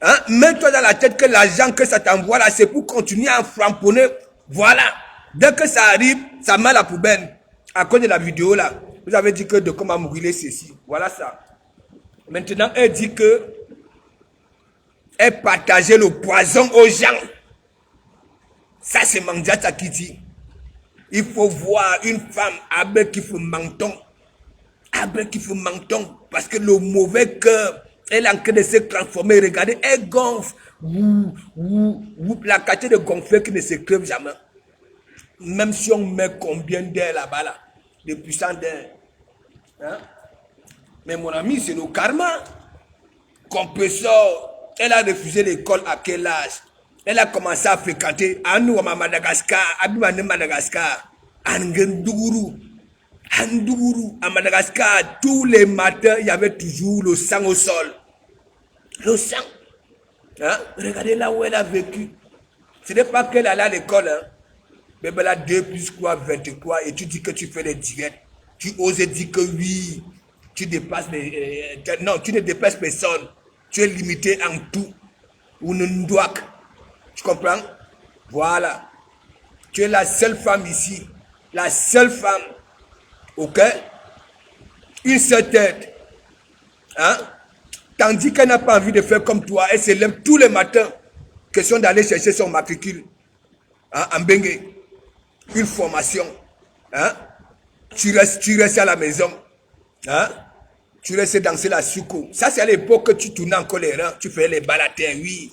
Hein? Mets-toi dans la tête que l'argent que ça t'envoie là, c'est pour continuer à framponner. Voilà. Dès que ça arrive, ça met à la poubelle. À cause de la vidéo là. Vous avez dit que de comment brûler ceci. Voilà ça. Maintenant, elle dit que elle partageait le poison aux gens. Ça, c'est Mandiata qui dit. Il faut voir une femme avec qui fait menton. Avec qui fait menton. Parce que le mauvais cœur, elle est en train de se transformer. Regardez, elle gonfle. La quantité de gonfler qui ne se crève jamais. Même si on met combien d'air là-bas, là, de puissants d'air. Hein? Mais mon ami, c'est le karma. Compresseur, elle a refusé l'école à quel âge? Elle a commencé à fréquenter à nous à Madagascar, à Madagascar, à Ngendouguru, à Madagascar. Tous les matins, il y avait toujours le sang au sol. Le sang. Hein? Regardez là où elle a vécu. Ce n'est pas qu'elle allait à l'école. Hein? Mais ben là, 2 plus quoi, 23, et tu dis que tu fais des directs. Tu oses dire que oui, tu dépasses les... non, tu ne dépasses personne. Tu es limité en tout. Ou ne dois. Tu comprends? Voilà. Tu es la seule femme ici. La seule femme. Ok? Une seule tête. Hein? Tandis qu'elle n'a pas envie de faire comme toi. Elle se lève tous les matins. Question d'aller chercher son matricule. Hein? En Bengue. Une formation. Hein? Tu restes à la maison. Hein? Tu restes danser la soukou. Ça, c'est à l'époque que tu tournais encore les rangs. Tu faisais les balatins, oui.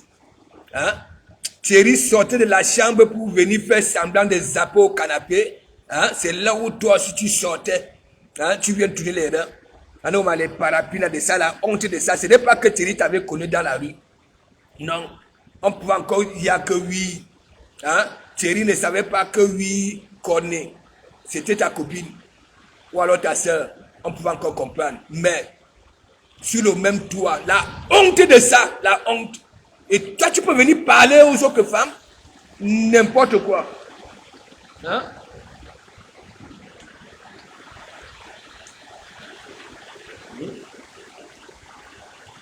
Hein? Thierry sortait de la chambre pour venir faire semblant de zapper au canapé. Hein? C'est là où toi aussi tu sortais. Hein? Tu viens tourner les rangs. Ah non, mais les parapluies de ça, la honte de ça, ce n'est pas que Thierry t'avait connu dans la rue. Non. On pouvait encore dire que oui. Hein? Thierry ne savait pas que oui, connaît. C'était ta copine. Ou alors ta soeur. On pouvait encore comprendre. Mais, sur le même toit, la honte de ça, la honte. Et toi, tu peux venir parler aux autres femmes, n'importe quoi. Hein?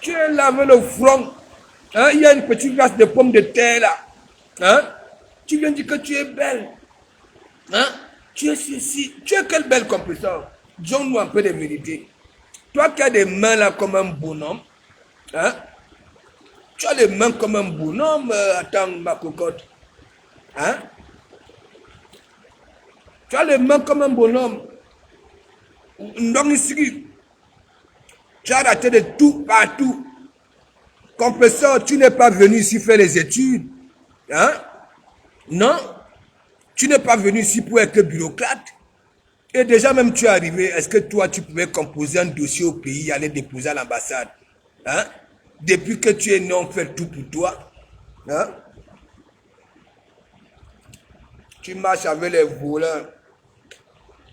Tu es lavé le front. Hein? Il y a une petite glace de pommes de terre là. Hein? Tu viens dire que tu es belle. Hein? Tu es ceci. Tu es quelle belle compresseur. Donne-nous un peu de vérité. Toi qui as des mains là comme un bonhomme. Hein? Tu as les mains comme un bonhomme. Attends, ma cocotte. Hein? Tu as les mains comme un bonhomme. Non, ici. Tu as raté de tout partout. Compresseur, tu n'es pas venu ici faire les études. Hein? Non. Tu n'es pas venu ici pour être bureaucrate. Et déjà même tu es arrivé, est-ce que toi tu pouvais composer un dossier au pays et aller déposer à l'ambassade? Hein? Depuis que tu es né, on fait tout pour toi. Hein? Tu marches avec les voleurs.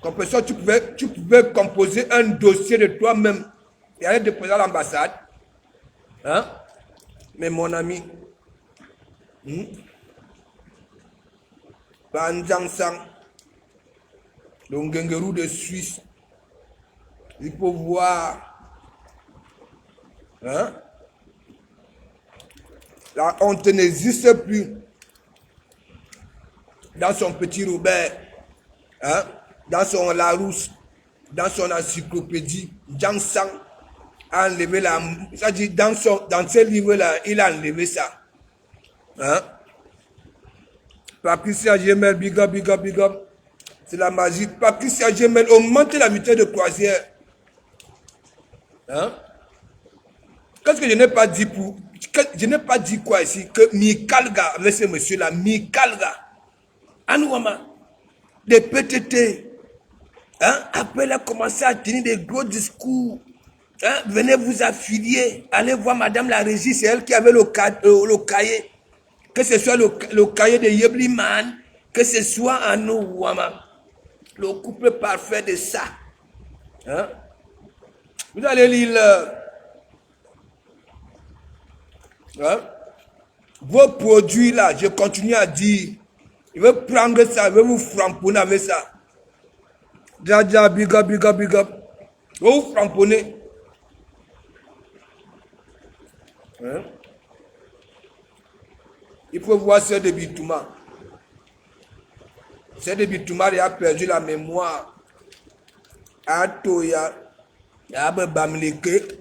Compresseur, tu pouvais composer un dossier de toi-même et aller déposer à l'ambassade. Hein? Mais mon ami, Banjansang, le Ngengerou de Suisse, il faut voir. Hein? La honte n'existe plus. Dans son petit Robert, hein? Dans son Larousse, dans son encyclopédie, Jansang a enlevé la... Ça dit, dans ce livre-là, il a enlevé ça. Hein? Patricia Gemel, big up, big up, big up. C'est la magie. Patricia Gemel, augmente la vitesse de croisière. Hein? Qu'est-ce que je n'ai pas dit pour... Je n'ai pas dit quoi ici? Que Mikalga, avec ce monsieur-là, Mikalga, Anouama, des PTT, hein? Après, il a commencé à tenir des gros discours. Hein? Venez vous affilier. Allez voir Madame la Régie, c'est elle qui avait le cahier. Que ce soit le cahier de Yebliman, que ce soit Anouama. Le couple parfait de ça. Hein? Vous allez lire hein? Vos produits là, je continue à dire, il veut prendre ça, il veut vous framponner avec ça. Dja, big up, big up, big up. Il veut vous framponner. Hein? Il faut voir ce de Bitouma. Ce de Bitouma, il a perdu la mémoire. Atoya, Abe Bamleke,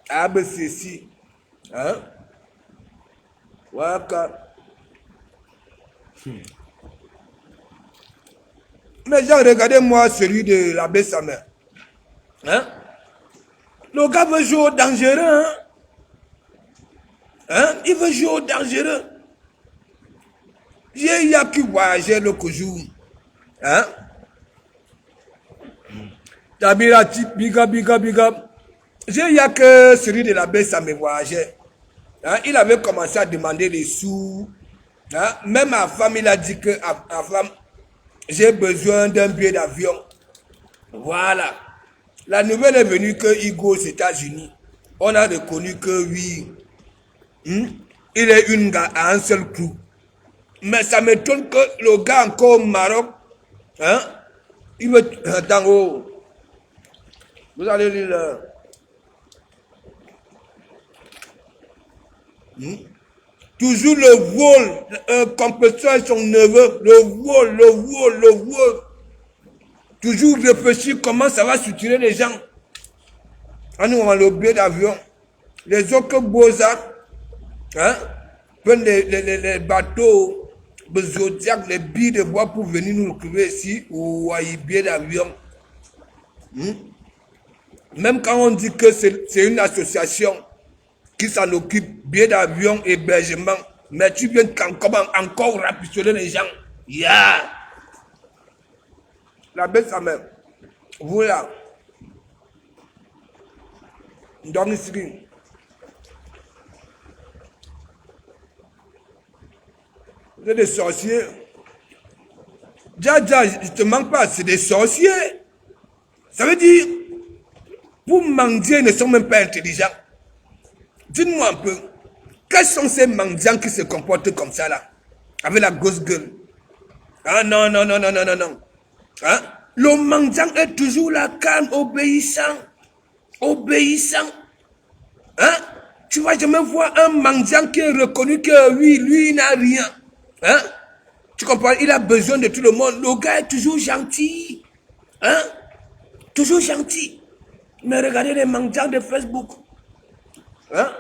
Abe ceci. Hein? Waka. Mais genre, regardez-moi celui de l'abbé Samer. Hein? Le gars veut jouer au dangereux. Hein? Hein? Il veut jouer au dangereux. Il y a qui voyageait l'autre jour. Hein? Tabirati, big up, big up, big up. Il y a que celui de l'abbé Samer voyageait. Hein? Il avait commencé à demander des sous. Hein? Même à la femme, il a dit que à la femme, j'ai besoin d'un billet d'avion. Voilà. La nouvelle est venue qu'il go aux États-Unis. On a reconnu que oui, il est une gars à un seul coup. Mais ça m'étonne que le gars encore au Maroc, hein, il veut... Attends, oh. Vous allez lire là. Toujours le vol, compétition son neveu, le vol. Toujours réfléchir comment ça va structurer les gens. On nous le billet d'avion. Les autres beaux-arts, hein, prennent les bateaux, les zodiacs, les billes de bois pour venir nous retrouver ici ou à y billet d'avion. Même quand on dit que c'est une association qui s'en occupe, billet d'avion, hébergement, mais tu viens encore rapistoler les gens. Yeah! La bête sa mère. Voilà. Donc ici. Vous êtes des sorciers. Dja, je te manque pas, c'est des sorciers. Ça veut dire, pour mendier, ils ne sont même pas intelligents. Dites-moi un peu, quels sont ces mendiants qui se comportent comme ça là, avec la grosse gueule? Ah non. Hein? Le mendiant est toujours là, calme, obéissant. Hein? Tu vas jamais voir un mendiant qui est reconnu que oui, lui, il n'a rien. Hein? Tu comprends? Il a besoin de tout le monde. Le gars est toujours gentil. Hein? Toujours gentil. Mais regardez les mendiants de Facebook. Hein?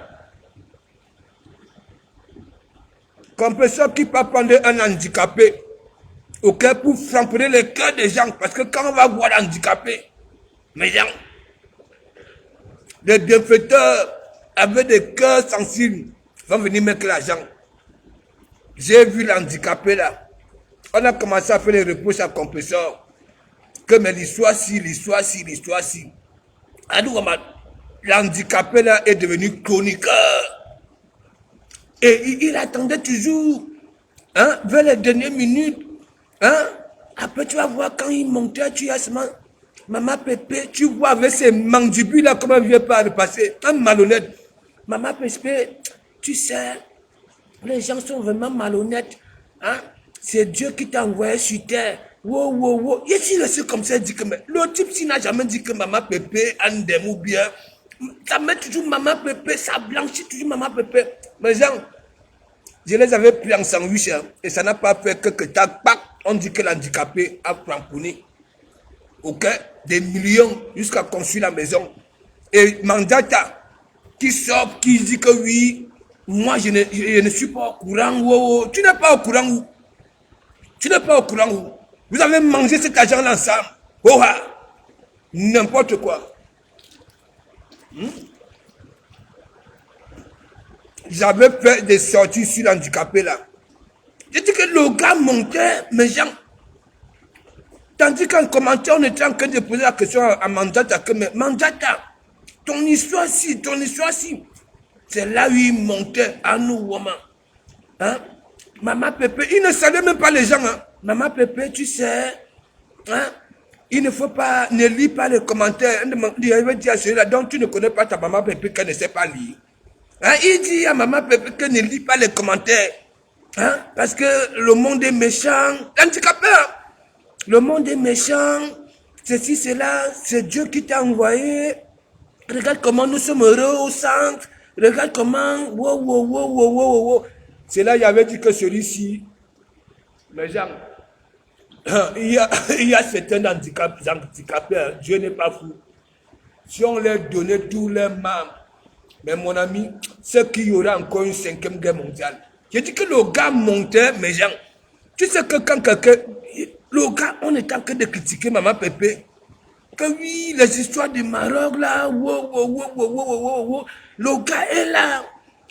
Compresseur qui peut prendre un handicapé, ok, pour frapper les cœurs des gens. Parce que quand on va voir l'handicapé, mes gens, les bienfaiteurs avec des cœurs sensibles vont venir mettre l'argent. J'ai vu l'handicapé là. On a commencé à faire les reproches à compresseur. Que mais l'histoire ci. L'handicapé là est devenu chroniqueur. Et il attendait toujours, hein, vers les dernières minutes. Hein? Après, tu vas voir quand il montait, tu as seulement Maman Pépé, tu vois avec ses mandibules là comment il vient pas repasser. Un malhonnête. Maman Pépé, tu sais, les gens sont vraiment malhonnêtes. Hein? C'est Dieu qui t'a envoyé sur terre. Wow. Et s'il reste comme ça, il dit que le type s'il n'a jamais dit que Maman Pépé a un démon bien. Ça met toujours Maman Pépé, ça blanchit toujours Maman Pépé. Mais gens, je les avais pris en sandwich hein, et ça n'a pas fait que tac, on dit que l'handicapé a cramponné. Ok? Des millions jusqu'à construire la maison. Et Mandata, qui sort, qui dit que oui, moi je ne suis pas au courant. Oh. Tu n'es pas au courant où? Tu n'es pas au courant où? Vous avez mangé cet argent-là ensemble. Oh, n'importe quoi. J'avais fait des sorties sur l'handicapé là. J'ai dit que le gars montait, mes gens. Tandis qu'en commentaire, on était en train de poser la question à Mandata, que mais Mandata, ton histoire ci. C'est là où il montait à nous, woman. Hein? Maman Pépé, il ne savait même pas les gens. Hein? Maman Pépé, tu sais, hein? Il ne faut pas, ne lis pas les commentaires. Il avait dit à celui-là, donc tu ne connais pas ta maman Pépé qu'elle ne sait pas lire. Hein? Il dit à maman Pépé qu'elle ne lit pas les commentaires. Hein? Parce que le monde est méchant. Handicapé, hein? Le monde est méchant. Ceci, cela, c'est Dieu qui t'a envoyé. Regarde comment nous sommes heureux au centre. Regarde comment. Wow. C'est là, il avait dit que celui-ci, les gens, il y a certains handicapés, hein. Dieu n'est pas fou. Si on leur donnait tous leurs membres, mais mon ami, c'est qu'il y aura encore une 5e guerre mondiale. J'ai dit que le gars montait, mais gens, tu sais que quand quelqu'un, le gars, on est en train de critiquer Maman Pépé, que oui, les histoires du Maroc là, le gars est là,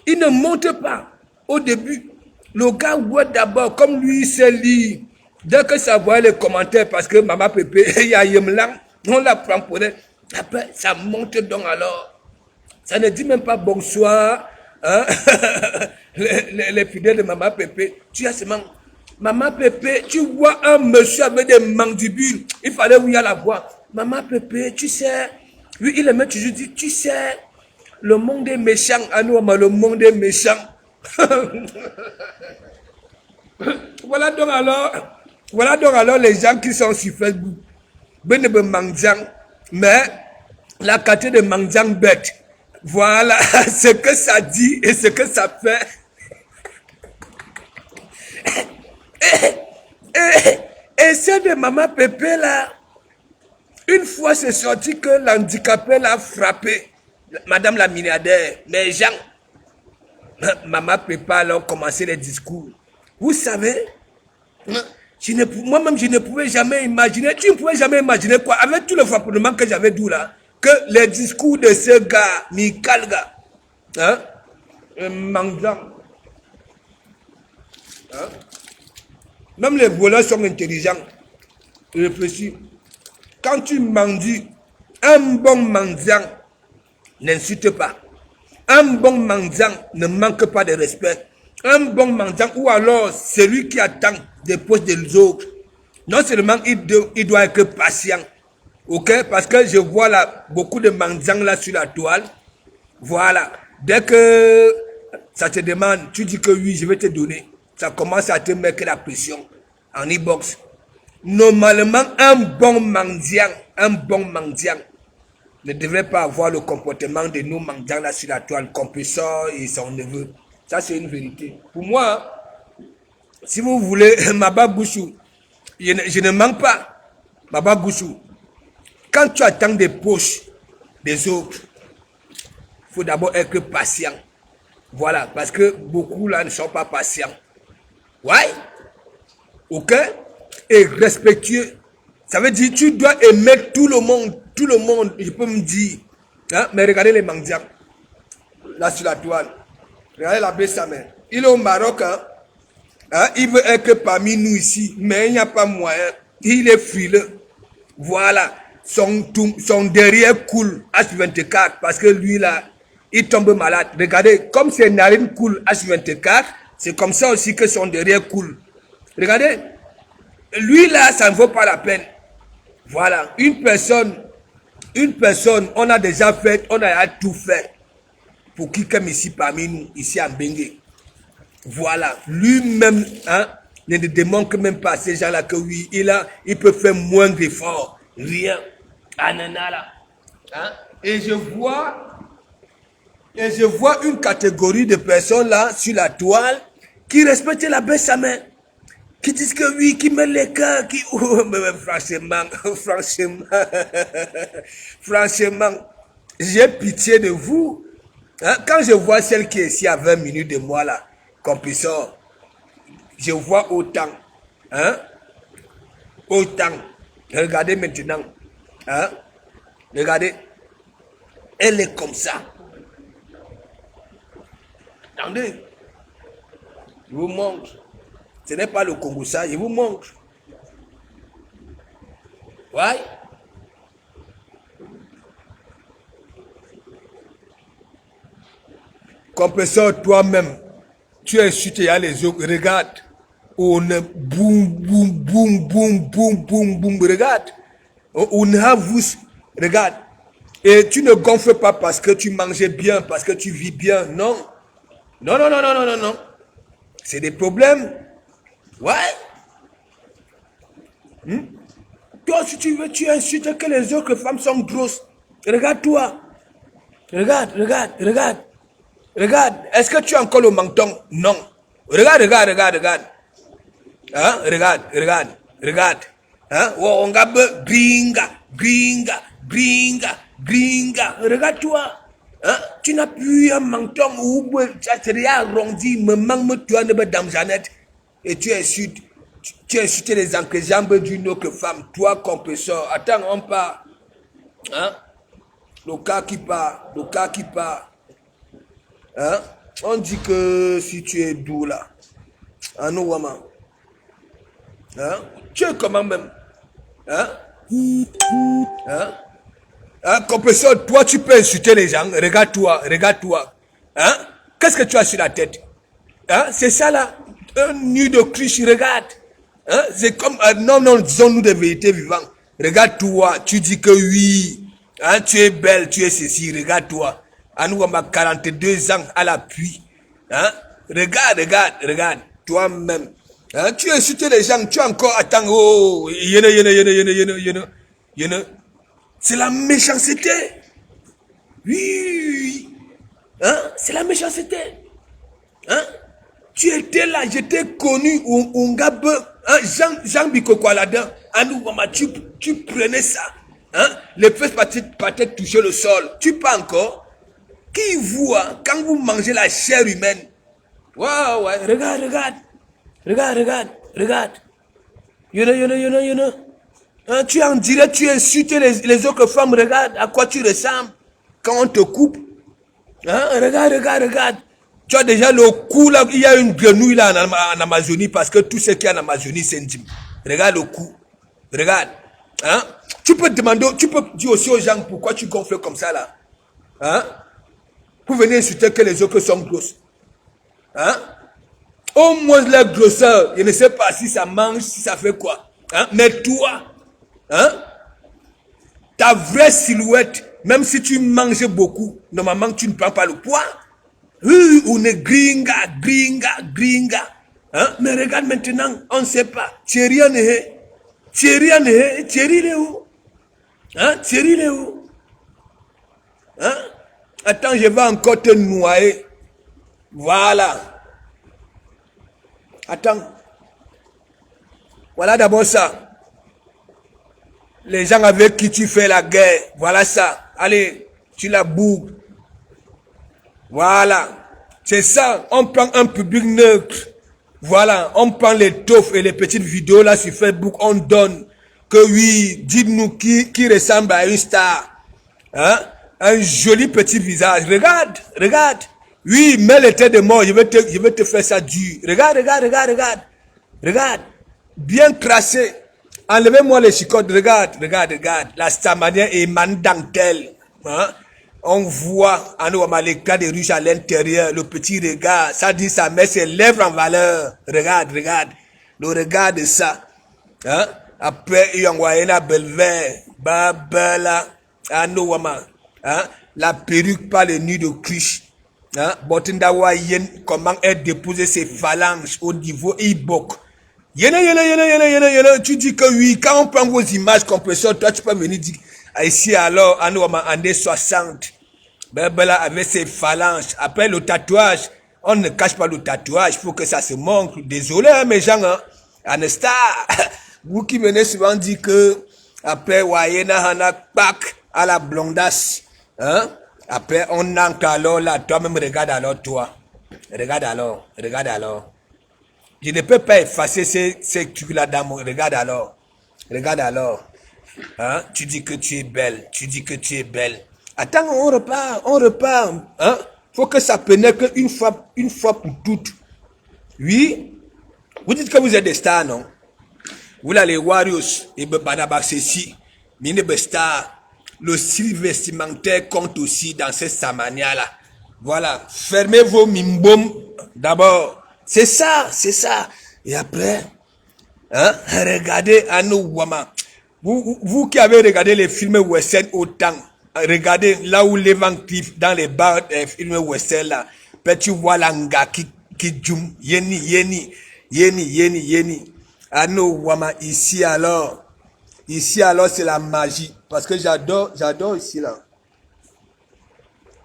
il ne monte pas. Au début, le gars voit d'abord, comme lui, il sait lire. Dès que ça voit les commentaires, parce que Maman Pépé, il y a Yemlang, on la prend pour elle. Après, ça monte donc alors. Ça ne dit même pas bonsoir. Hein? les fidèles de Maman Pépé. Tu as seulement Maman Pépé, tu vois un monsieur avec des mandibules. Il fallait où il y a la voix. Maman Pépé, tu sais. Lui, il aimait toujours dire, tu sais, le monde est méchant. À nous, le monde est méchant. Voilà donc alors les gens qui sont sur Facebook. Ben de Mangjang, mais la qualité de Mangjang bête. Voilà ce que ça dit et ce que ça fait. Et celle de Maman Pépé là, une fois c'est sorti que l'handicapé l'a frappé, Madame la milliardaire, les gens, Maman Pépé alors commencé les discours. Vous savez, moi-même je ne pouvais jamais imaginer, tu ne pouvais jamais imaginer quoi, avec tout le frapponnement que j'avais d'où là, que les discours de ce gars, Mikalga, hein, Mangjang, hein, même les voleurs sont intelligents. Réfléchis. Quand tu mendies, un bon mendiant n'insulte pas. Un bon mendiant ne manque pas de respect. Un bon mendiant ou alors celui qui attend des postes des autres. Non seulement il doit être patient. Ok? Parce que je vois là beaucoup de mendiants là sur la toile. Voilà. Dès que ça te demande, tu dis que oui, je vais te donner. Ça commence à te mettre la pression en e-box. Normalement, un bon mendiant ne devrait pas avoir le comportement de nos mendiants là sur la toile, Compressor et son neveu. Ça, c'est une vérité. Pour moi, si vous voulez, Maba Gouchou, je ne manque pas. Maba Gouchou, quand tu attends des poches des autres, il faut d'abord être patient. Voilà, parce que beaucoup là ne sont pas patients. Ouais, ok, et respectueux. Ça veut dire tu dois aimer tout le monde, je peux me dire. Hein? Mais regardez les mendiants, là sur la toile. Regardez la Bessamé. Il est au Maroc, hein? Hein? Il veut être parmi nous ici, mais il n'y a pas moyen. Il est frileux. Voilà, son derrière coule H24 parce que lui là, il tombe malade. Regardez, comme ses narines coulent H24, c'est comme ça aussi que son derrière coule. Regardez, lui là, ça ne vaut pas la peine. Voilà, une personne, on a déjà fait, on a tout fait pour qui comme ici parmi nous, ici à Bengue. Voilà, lui-même, hein, ne démontre même pas à ces gens-là que oui, il peut faire moins d'efforts. Rien. Anana là. Hein? Et je vois une catégorie de personnes là sur la toile qui respectent la Bessamé. Qui disent que oui, qui met les cœurs, qui... Oh, mais franchement, j'ai pitié de vous. Hein? Quand je vois celle qui est ici à 20 minutes de moi là, Compressor, je vois autant. Hein? Autant. Regardez maintenant. Hein? Regardez. Elle est comme ça. Attendez. Je vous montre. Ce n'est pas le Congo ça, je vous montre. Ouais. Compressor, toi-même, tu es chuté à les autres. Regarde. On boum, boum, boum, boum, boum, boum, boum. Regarde. On a vous. Regarde. Et tu ne gonfles pas parce que tu mangeais bien, parce que tu vis bien. Non. Non, non, non, non, non, non, non. C'est des problèmes. Ouais. Toi, si tu veux, tu insultes que les autres femmes sont grosses. Regarde-toi. Regarde, regarde, regarde. Regarde. Est-ce que tu as encore le menton? Non. Regarde, regarde, regarde, regarde. Hein? Regarde, regarde. regarde. Hein? Oh, on regarde, gringa, gringa, gringa, gringa. Regarde-toi. Hein? Tu n'as plus un menton ou tu serais arrondi, me manque toi, ne me dame Jeannette. Et tu insultes, tu insultes les jambes d'une autre femme. Toi, compresseur. Attends, on part. Hein? Le cas qui part, le cas qui part. Hein? On dit que si tu es doux là, en Ouama, hein? Tu es comment même? Hein? Hein? Hein? Compresseur, toi tu peux insulter les gens. Regarde-toi, regarde-toi. Hein? Qu'est-ce que tu as sur la tête? Hein? C'est ça là, un nid de cruche, regarde. Hein? C'est comme, non, non, disons-nous des vérités vivantes. Regarde-toi, tu dis que oui. Hein? Tu es belle, tu es ceci, regarde-toi. À nous, on a 42 ans à l'appui. Hein? Regarde, regarde, regarde, toi-même. Hein? Tu insultes les gens, tu encore attends, oh, c'est la méchanceté. Oui. Hein? C'est la méchanceté. Hein? Tu étais là, j'étais connu, on gabe, hein? Jean Bikoko là-dedans. À nous, tu prenais ça. Hein? Les fesses partaient toucher le sol. Tu pas encore? Qui voit quand vous mangez la chair humaine? Waouh, ouais, regarde, regarde. Regarde, regarde, regarde. You know. Hein, tu es en direct, tu insultes les autres femmes. Regarde à quoi tu ressembles quand on te coupe. Hein, regarde, regarde, regarde. Tu as déjà le cou là, il y a une grenouille là en Amazonie parce que tout ce qui est en Amazonie c'est intime. Regarde le cou. Regarde. Hein? Tu peux demander, tu peux dire aussi aux gens pourquoi tu gonfles comme ça là. Hein? Pour venir insulter que les autres sont grosses. Hein? Au moins la grosseur, je ne sais pas si ça mange, si ça fait quoi. Hein? Mais toi, hein? Ta vraie silhouette, même si tu manges beaucoup, normalement tu ne prends pas le poids. On est gringa, gringa, gringa. Hein? Mais regarde maintenant, on ne sait pas. Thierry en est. Thierry en est. Thierry il est où? Hein? Thierry il est où? Hein? Attends, je vais encore te noyer. Voilà. Attends. Voilà d'abord ça. Les gens avec qui tu fais la guerre. Voilà ça. Allez, tu la bouges. Voilà. C'est ça. On prend un public neutre. Voilà. On prend les taufs et les petites vidéos là sur Facebook. On donne que oui, dites-nous qui ressemble à une star. Hein? Un joli petit visage. Regarde, regarde. Oui, mets les têtes de mort. Je vais te faire ça dur. Regarde, regarde, regarde, regarde. Regarde. Bien tracé. Enlevez-moi les chicottes. Regarde, regarde, regarde. La stamania est dentelle. Hein? On voit l'éclat des ruches à l'intérieur. Le petit regard. Ça dit ça met ses lèvres en valeur. Regarde, regarde. Le regard de ça. Hein? Après, il y a un belvère. Babala. Hein? La perruque par les nuits de cruche. Hein? Comment elle déposer ses phalanges au niveau Ibok. Tu dis que oui, quand on prend vos images compresseurs, toi tu peux venir dire ici alors en années 60. Bella avec ses phalanges. Après le tatouage, on ne cache pas le tatouage, il faut que ça se montre. Désolé hein, mes gens, hein. Anesta, vous qui venez souvent dire que après Wayena Hana Pak à la blondasse, hein? Après on manque alors là, toi-même regarde alors toi. Regarde alors, regarde alors. Je ne peux pas effacer ces trucs-là dans mon... Regarde alors. Regarde alors. Hein? Tu dis que tu es belle. Tu dis que tu es belle. Attends, on repart. On repart. Hein? Faut que ça pénètre une fois pour toutes. Oui. Vous dites que vous êtes des stars, non? Vous là, les Warriors. Et Banaba, c'est si. Mine des stars. Le style vestimentaire compte aussi dans cette samania-là. Voilà. Fermez vos mimbom d'abord. C'est ça, c'est ça. Et après, hein, regardez Anou Wama. Vous qui avez regardé les films western autant, regardez là où les vents cliffent dans les bars des films western là. Puis tu vois l'anga qui djoum, yeni. Anou Wama, ici alors c'est la magie. Parce que j'adore ici là.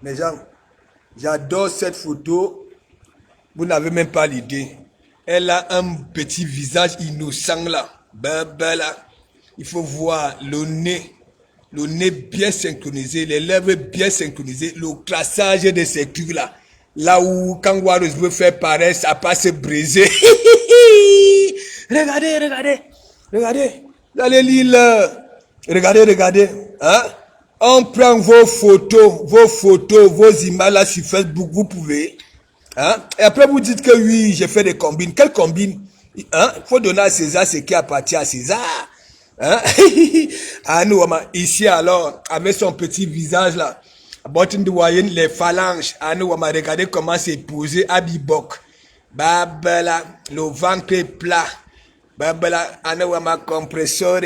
Les gens, j'adore cette photo. Vous n'avez même pas l'idée. Elle a un petit visage innocent là. Ben, là, il faut voir le nez bien synchronisé, les lèvres bien synchronisées, le traçage de ces trucs là. Là où, quand Warriors veut faire pareil, ça passe brisé. Regardez, regardez, regardez. Allez lire. Regardez. Hein? On prend vos photos, vos images là sur Facebook, vous pouvez. Hein? Et après vous dites que oui, j'ai fait des combines. Quelles combines? Hein? Faut donner à César ce qui appartient à César. Hein? Ah, nous, ici alors, avec son petit visage là, les phalanges, ah, nous, regardez comment c'est posé à Bibok. Babela, le ventre est plat. Babela, ah, nous, compresseur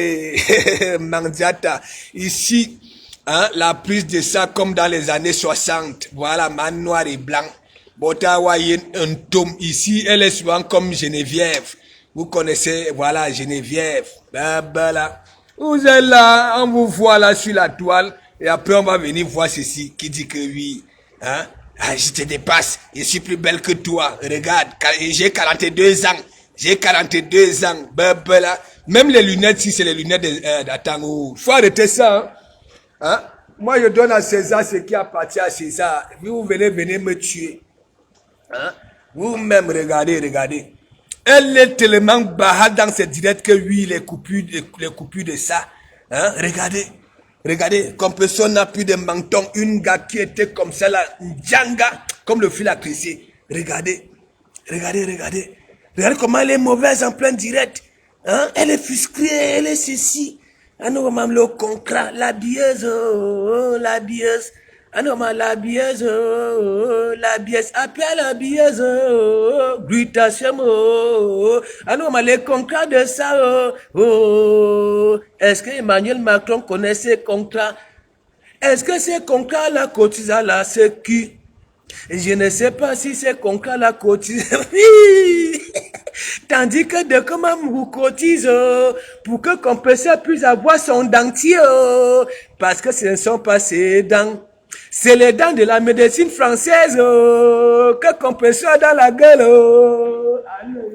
mandiata. Ici, hein, la prise de ça comme dans les années 60. Voilà, man noir et blanc. Botawayen, un tome. Ici, elle est souvent comme Geneviève. Vous connaissez, voilà, Geneviève. Babala. Vous êtes là, on vous voit là sur la toile. Et après, on va venir voir ceci, qui dit que oui. Hein? Ah, je te dépasse. Je suis plus belle que toi. Regarde, j'ai 42 ans. J'ai 42 ans. Babala. Même les lunettes, si c'est les lunettes d'Atango. Faut arrêter ça, hein? Hein? Moi, je donne à César ce qui appartient à César. Vous venez me tuer. Hein? Vous-même, regardez. Elle est tellement baha dans ses directs que oui, les coupures de ça. Hein? Regardez, comme personne n'a plus de menton, une gars qui était comme ça là, une djanga, comme le fil à crisser. Regardez comment elle est mauvaise en plein direct. Hein? Elle est frustrée, elle est ceci. Ah non, maman, le concret, la bieuse, la bieuse. Ah non, maman, la bieuse, après la bieuse, glutation, ah non, maman, les concrets de ça, Est-ce que Emmanuel Macron connaît ces concrets? Est-ce que ces concrets-là cotisent à la Sécu? Je ne sais pas si ces concrets-là cotisent. Tandis que de comment vous cotise pour que compresseur puisse avoir son dentier parce que ce ne sont pas ses dents. C'est les dents de la médecine française que compresseur a dans la gueule. Allô,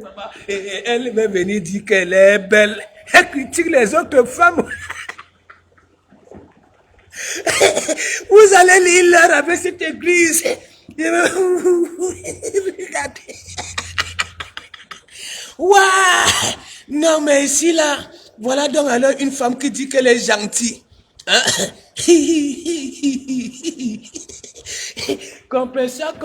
maman. Et elle va venir dire qu'elle est belle. Elle critique les autres femmes. Vous allez lire l'heure avec cette église. Regardez. Waouh! Non, mais ici, là, voilà donc alors une femme qui dit qu'elle est gentille. Hein? Compresseur.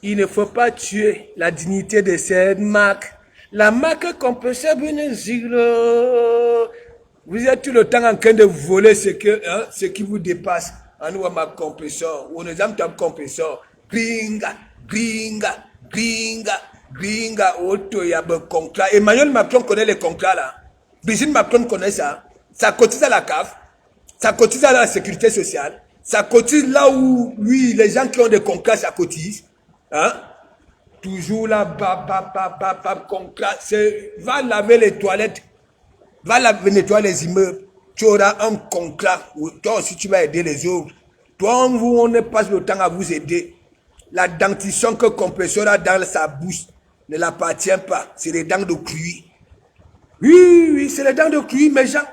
Il ne faut pas tuer la dignité de cette marque. La marque compresseur Beneziglo. Vous êtes tout le temps en train de voler ce qui vous dépasse. En nous, ma compresseur. On nous aime ton compresseur. Gringa, auto, il y a un contrat. Emmanuel Macron connaît les contrats là. Brigitte Macron connaît ça. Ça cotise à la CAF. Ça cotise à la sécurité sociale. Ça cotise là où, oui, les gens qui ont des contrats, ça cotise. Hein? Toujours là, contrat. Va laver les toilettes. Va nettoyer les immeubles. Tu auras un contrat. Toi aussi, tu vas aider les autres. Toi, on ne passe le temps à vous aider. La dentition que compresseur a dans sa bouche ne l'appartient pas. C'est les dents de cuir. Oui, c'est les dents de cuir, mes gens.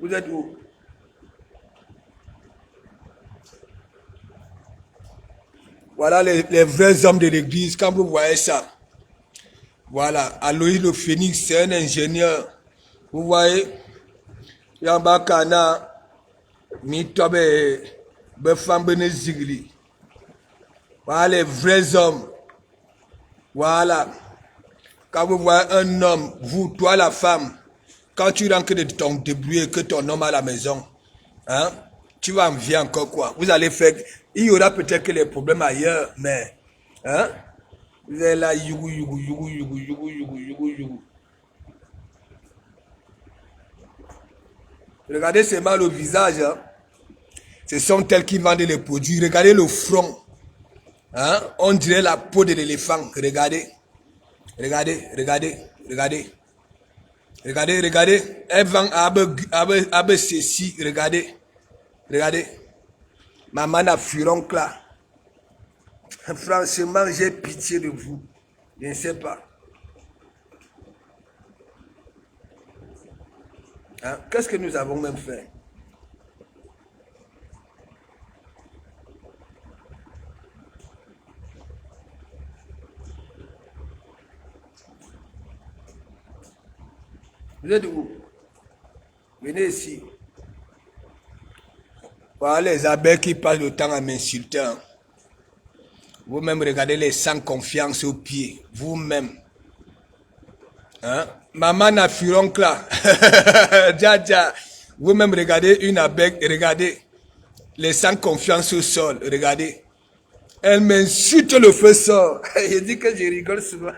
Vous êtes où? Voilà les vrais hommes de l'église. Quand vous voyez ça. Voilà, Aloïs le Phénix, c'est un ingénieur. Vous voyez? Yambakana. Voilà les vrais hommes. Voilà. Quand vous voyez un homme, vous, toi la femme, quand tu rentres de ton débrouiller que ton homme à la maison, hein, tu vas envier encore quoi? Vous allez faire. Il y aura peut-être que les problèmes ailleurs, mais hein? Vous êtes là, yougou. Regardez seulement le visage. Hein? Ce sont elles qui vendent les produits. Regardez le front. Hein? On dirait la peau de l'éléphant. Regardez. Elle vend avec ceci. Regardez. Maman a furoncle là. Franchement, j'ai pitié de vous. Je ne sais pas. Hein? Qu'est-ce que nous avons même fait? Vous êtes où? Venez ici. Voilà les abeilles qui passent le temps à m'insulter. Hein. Vous-même, regardez les sans confiance aux pieds. Vous-même. Hein? Maman n'a furoncle là. Dja. Vous-même, regardez une abeille. Regardez. Les sans confiance au sol. Regardez. Elle m'insulte, le feu sort. Je dis que je rigole souvent.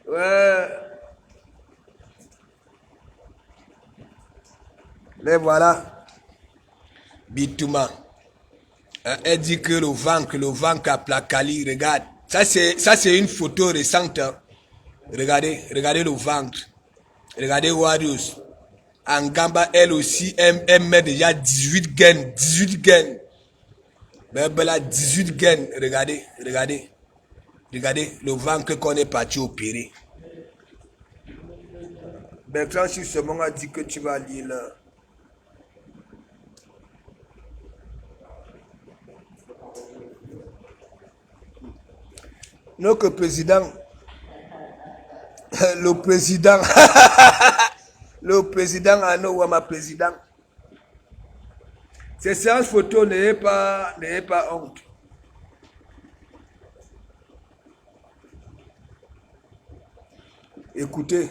Ouais. Les voilà. Bitouma. Elle dit que le ventre a placali. Regarde. Ça, c'est une photo récente. Hein. Regardez le ventre. Regardez Warriors. Angamba, elle aussi, elle met déjà 18 gaines. 18 gaines. Mais elle a 18 gaines. Regardez. Regardez le ventre qu'on est parti opérer. Bertrand, si ce moment a dit que tu vas lire là. Notre président, le président, le président Ano Wama président. Ces séances photos n'ayez pas honte. Écoutez.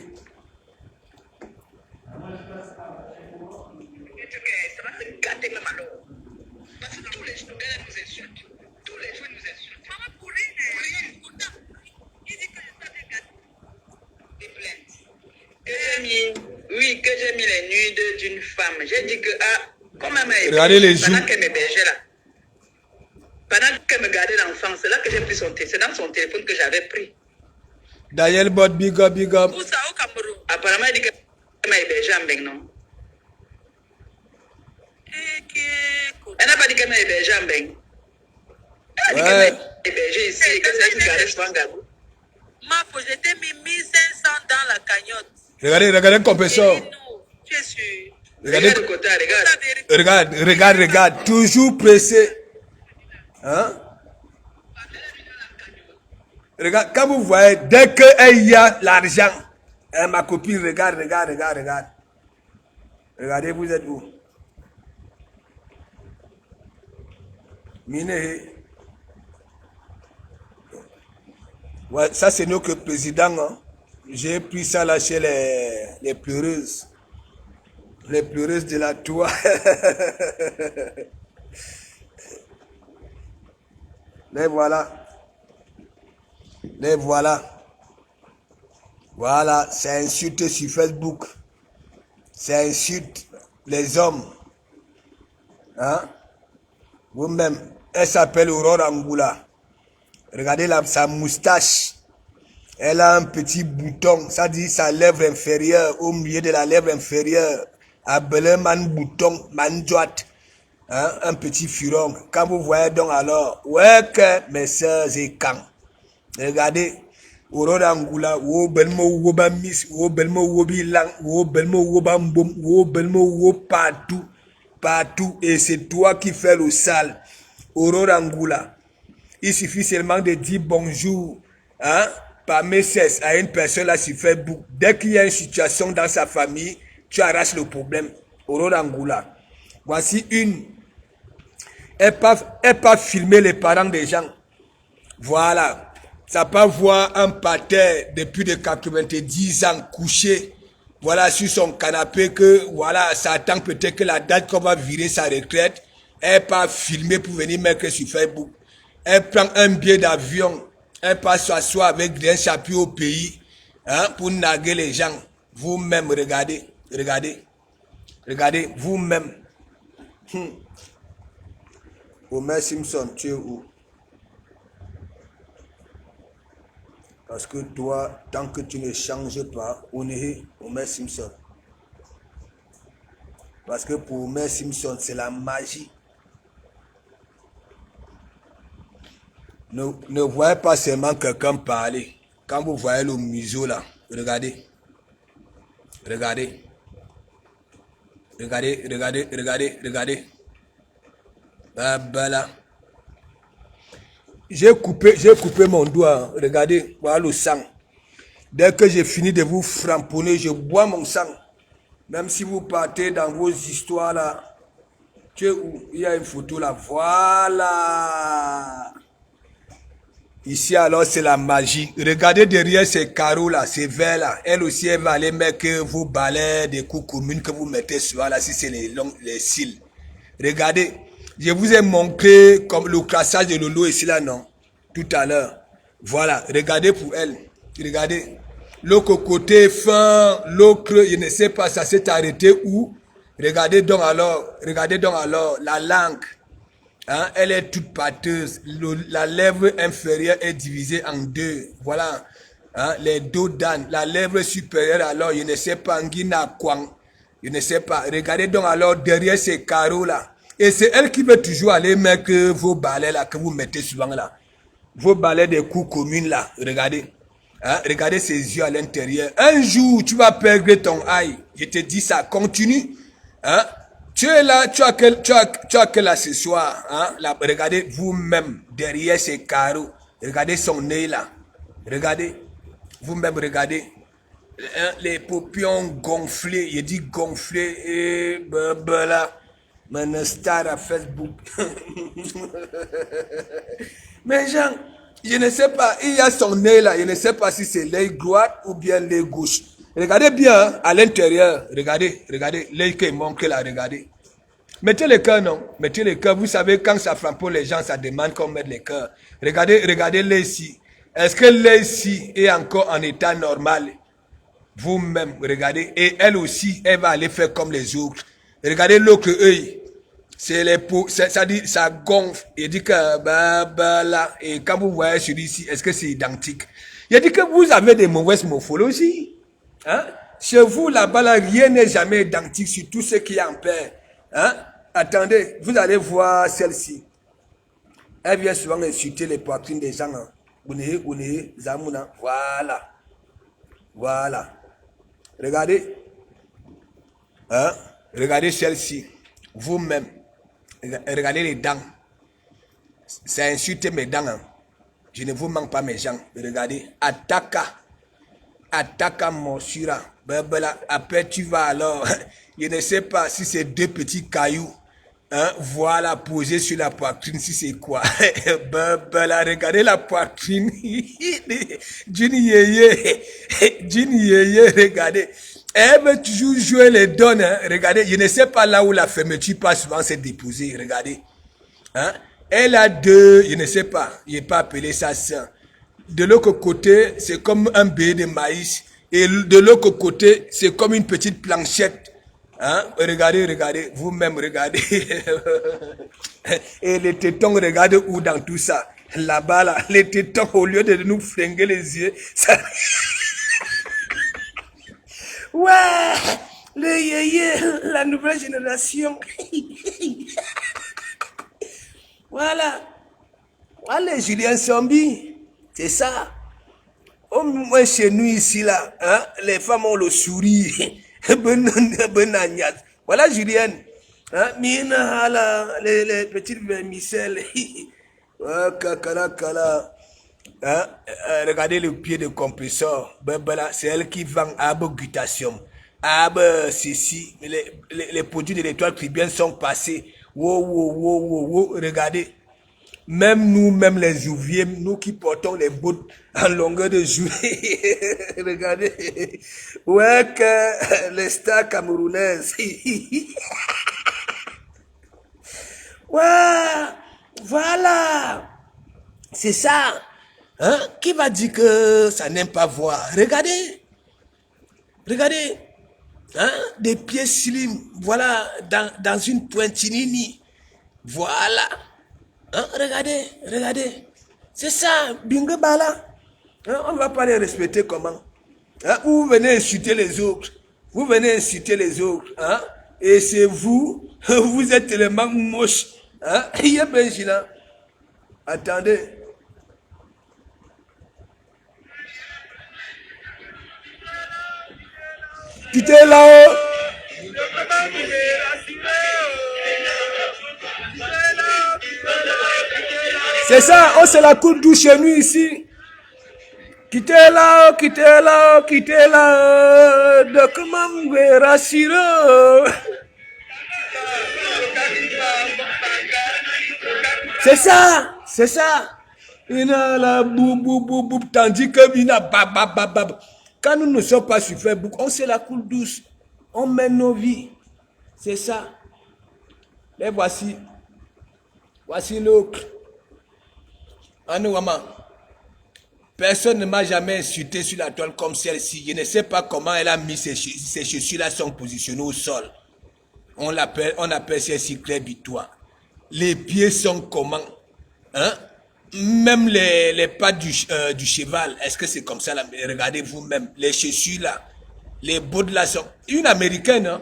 Oui, que j'ai mis les nudes d'une femme. J'ai dit que, comme elle m'a regardez les joues. Pendant qu'elle m'hébergeait là, pendant qu'elle me gardait l'enfant, c'est là que j'ai pris son téléphone. C'est dans son téléphone que j'avais pris. Daniel Bot, big up. Où ça, au Cameroun? Apparemment, elle dit qu'elle m'a hébergé en Beng, non? Elle n'a pas dit qu'elle m'a hébergé en Beng. Elle a dit qu'elle m'a hébergé ici et que c'est elle qui gardait souvent Gabou. Ma je t'ai mis 1500 dans la cagnotte. Regardez le compresseur. Tu es sûr? Regarde. Toujours pressé. Hein? Regarde, quand vous voyez, dès qu'il y a l'argent, hein, ma copine, regarde. Regardez, vous êtes où? Mine. Ouais, ça c'est notre président. Hein. J'ai pris ça là chez les pleureuses. Les pleureuses de la tour. Les voilà. Voilà, c'est insulte sur Facebook. C'est insulte les hommes. Hein? Vous-même, elle s'appelle Aurore Angoula. Regardez sa moustache. Elle a un petit bouton. Ça dit sa lèvre inférieure. Au milieu de la lèvre inférieure. Appelé man bouton, man droite. Hein? Un petit furon. Quand vous voyez donc alors. Ouais que mes soeurs et quand. Regardez. Aurore Angoula. Wo belmo woba miss. Wo belmo wobi lang. Wo belmo woba mbom. Wo belmo wo partout. Partout. Et c'est toi qui fais le sale. Aurore Angoula. Il suffit seulement de dire bonjour, hein, par message à une personne là sur Facebook. Dès qu'il y a une situation dans sa famille, tu arraches le problème. Aurore Angoula. Voici une. Elle pas filmer les parents des gens. Voilà. Ça peut voir un pater depuis de 90 ans couché. Voilà, sur son canapé que, voilà, ça attend peut-être que la date qu'on va virer sa retraite. Elle pas filmer pour venir mettre sur Facebook. Elle prend un billet d'avion, elle passe s'asseoir avec un chapeau au pays, hein, pour narguer les gens. Vous-même, regardez, vous-même. Homer Simpson, tu es où? Parce que toi, tant que tu ne changes pas, on est Homer Simpson. Parce que pour Homer Simpson, c'est la magie. Ne voyez pas seulement quelqu'un parler. Quand vous voyez le museau là, regardez. Regardez. Regardez, regardez, regardez, regardez. Ah ben là. J'ai coupé mon doigt. Regardez, voilà le sang. Dès que j'ai fini de vous framponner, je bois mon sang. Même si vous partez dans vos histoires là. Tu sais où? Il y a une photo là. Voilà. Ici alors c'est la magie. Regardez derrière ces carreaux là, ces verres là. Elle aussi elle va aller mettre vos balais, des coups communes que vous mettez souvent là si c'est les cils. Regardez, je vous ai montré comme le crassage de Lolo ici là non, tout à l'heure. Voilà, regardez pour elle. Regardez, l'autre côté fin, l'autre je ne sais pas ça s'est arrêté où. Regardez donc alors la langue. Hein, elle est toute pâteuse. La lèvre inférieure est divisée en deux. Voilà. Hein, les dos d'âne. La lèvre supérieure, alors, je ne sais pas, Nguina Kwang. Je ne sais pas. Regardez donc alors derrière ces carreaux-là. Et c'est elle qui veut toujours aller mettre vos balais là, que vous mettez souvent là. Vos balais des coups communes là. Regardez. Hein, regardez ses yeux à l'intérieur. Un jour, tu vas perdre ton aïe. Je te dis ça. Continue. Hein. Tu es là, tu as quel accessoire, hein? Là, regardez vous-même derrière ces carreaux. Regardez son nez là. Regardez. Vous-même regardez. Les paupions gonflés. Il dit gonflés. Et là. Mon star à Facebook. Mais Jean, je ne sais pas. Il y a son nez là. Je ne sais pas si c'est l'œil droit ou bien l'œil gauche. Regardez bien à l'intérieur. Regardez l'œil qui manque là, regardez. Mettez le cœur, non? Mettez le cœur. Vous savez, quand ça frappe pour les gens, ça demande qu'on mette le cœur. Regardez l'œil ici. Est-ce que l'œil ici est encore en état normal? Vous-même, regardez. Et elle aussi, elle va aller faire comme les autres. Regardez l'autre œil. C'est les peaux, ça dit, ça gonfle. Il dit que, là. Et quand vous voyez celui-ci, est-ce que c'est identique? Il dit que vous avez des mauvaises morphologies. Hein? Chez vous, là-bas, là, rien n'est jamais identique sur tout ce qui est en paix. Hein? Attendez, vous allez voir celle-ci. Elle vient souvent insulter les poitrines des gens. Hein? Zamouna. Voilà. Regardez. Hein? Regardez celle-ci. Vous-même. Regardez les dents. Ça insulte mes dents. Hein? Je ne vous manque pas mes gens. Regardez. Attaque morsura. Après tu vas alors, je ne sais pas si c'est deux petits cailloux, hein, voilà, posés sur la poitrine, si c'est quoi. Regardez la poitrine. D'une yéyé, regardez. Elle veut toujours jouer les donnes, hein. Regardez, je ne sais pas là où la fermeture passe souvent s'est déposée, regardez. Hein. Elle a deux, je ne sais pas, je n'ai pas appelé ça ça. De l'autre côté, c'est comme un bébé de maïs. Et de l'autre côté, c'est comme une petite planchette. Hein? Regardez, vous-même regardez. Et les tétons, regardez où dans tout ça. Là-bas, là, les tétons, au lieu de nous fringuer les yeux, ça... Ouais, le yéyé, la nouvelle génération. Voilà, Julien Zombie, c'est ça. Au moins chez nous ici là, hein, les femmes ont le sourire. Voilà Julienne. Hein, les petites vermicelles. Hein, regardez le pied de compresseur. C'est elle qui vend Gutatium. Ceci. Les produits de l'étoile tribune sont passés. Wow. Regardez. Même nous, même les ouvriers, nous qui portons les bottes en longueur de journée. Regardez. Ouais, que les stars camerounaises. Ouais, voilà. C'est ça. Hein? Qui va dire que ça n'aime pas voir? Regardez. Hein? Des pieds slim. Voilà, dans une pointinini. Voilà. Hein? Regardez. C'est ça, bingo bala. Hein? On ne va pas les respecter comment? Hein? Vous venez insulter les autres. Hein? Et c'est vous, vous êtes tellement moche. Hein? Attendez. quittez là-haut. C'est ça, on se la coule douce chez nous ici. Quittez là-haut, quittez là-haut, quittez là-haut. De comment me rassurer. C'est ça, c'est ça. Il a la bou, tandis que il a bab. Quand nous ne sommes pas sur Facebook, on se la coule douce. On mène nos vies. C'est ça. Les voici. Voici l'autre. Anouama. Personne ne m'a jamais insulté sur la toile comme celle-ci. Je ne sais pas comment elle a mis ces chaussures-là sont positionnées au sol. On appelle celle-ci Claire Bitois. Les pieds sont comment? Hein? Même les pattes du cheval, est-ce que c'est comme ça là? Regardez vous-même, les chaussures là, les bottes là sont... Une américaine, hein?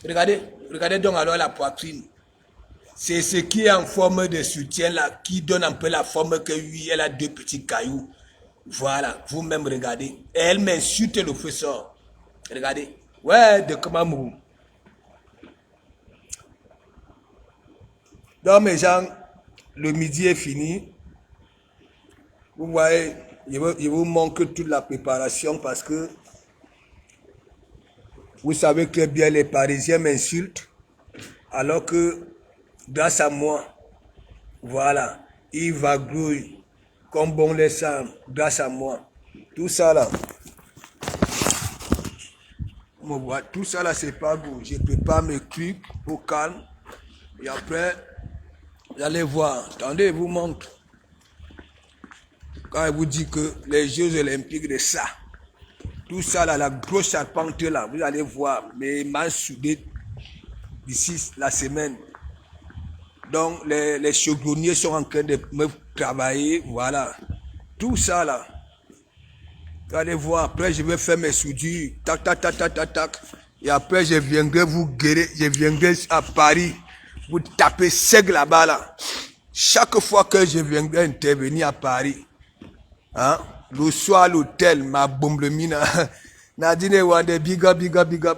Regardez donc alors la poitrine. C'est ce qui est en forme de soutien là, qui donne un peu la forme que oui, elle a deux petits cailloux. Voilà, vous-même regardez. Et elle m'insulte le feu sort. Regardez. Ouais, de comment mou. Donc mes gens, le midi est fini. Vous voyez, je vous montre toute la préparation parce que vous savez que bien les Parisiens m'insultent alors que grâce à moi, voilà, ils vagrouillent comme bon les sang grâce à moi. Tout ça là, tout ça là c'est pas beau. Je prépare mes trucs au calme et après, vous allez voir. Attendez, je vous montre. Quand je vous dis que les Jeux Olympiques de ça, tout ça là, la grosse charpente là, vous allez voir, mes mains soudées d'ici la semaine. Donc les chaudronniers sont en train de me travailler, voilà. Tout ça là, vous allez voir, après je vais faire mes soudures, tac. Et après je viendrai vous guérir, je viendrai à Paris, vous taper sec là-bas là. Chaque fois que je viendrai intervenir à Paris, hein, le soir à l'hôtel, ma bombe mina, Nadine Wade, big up,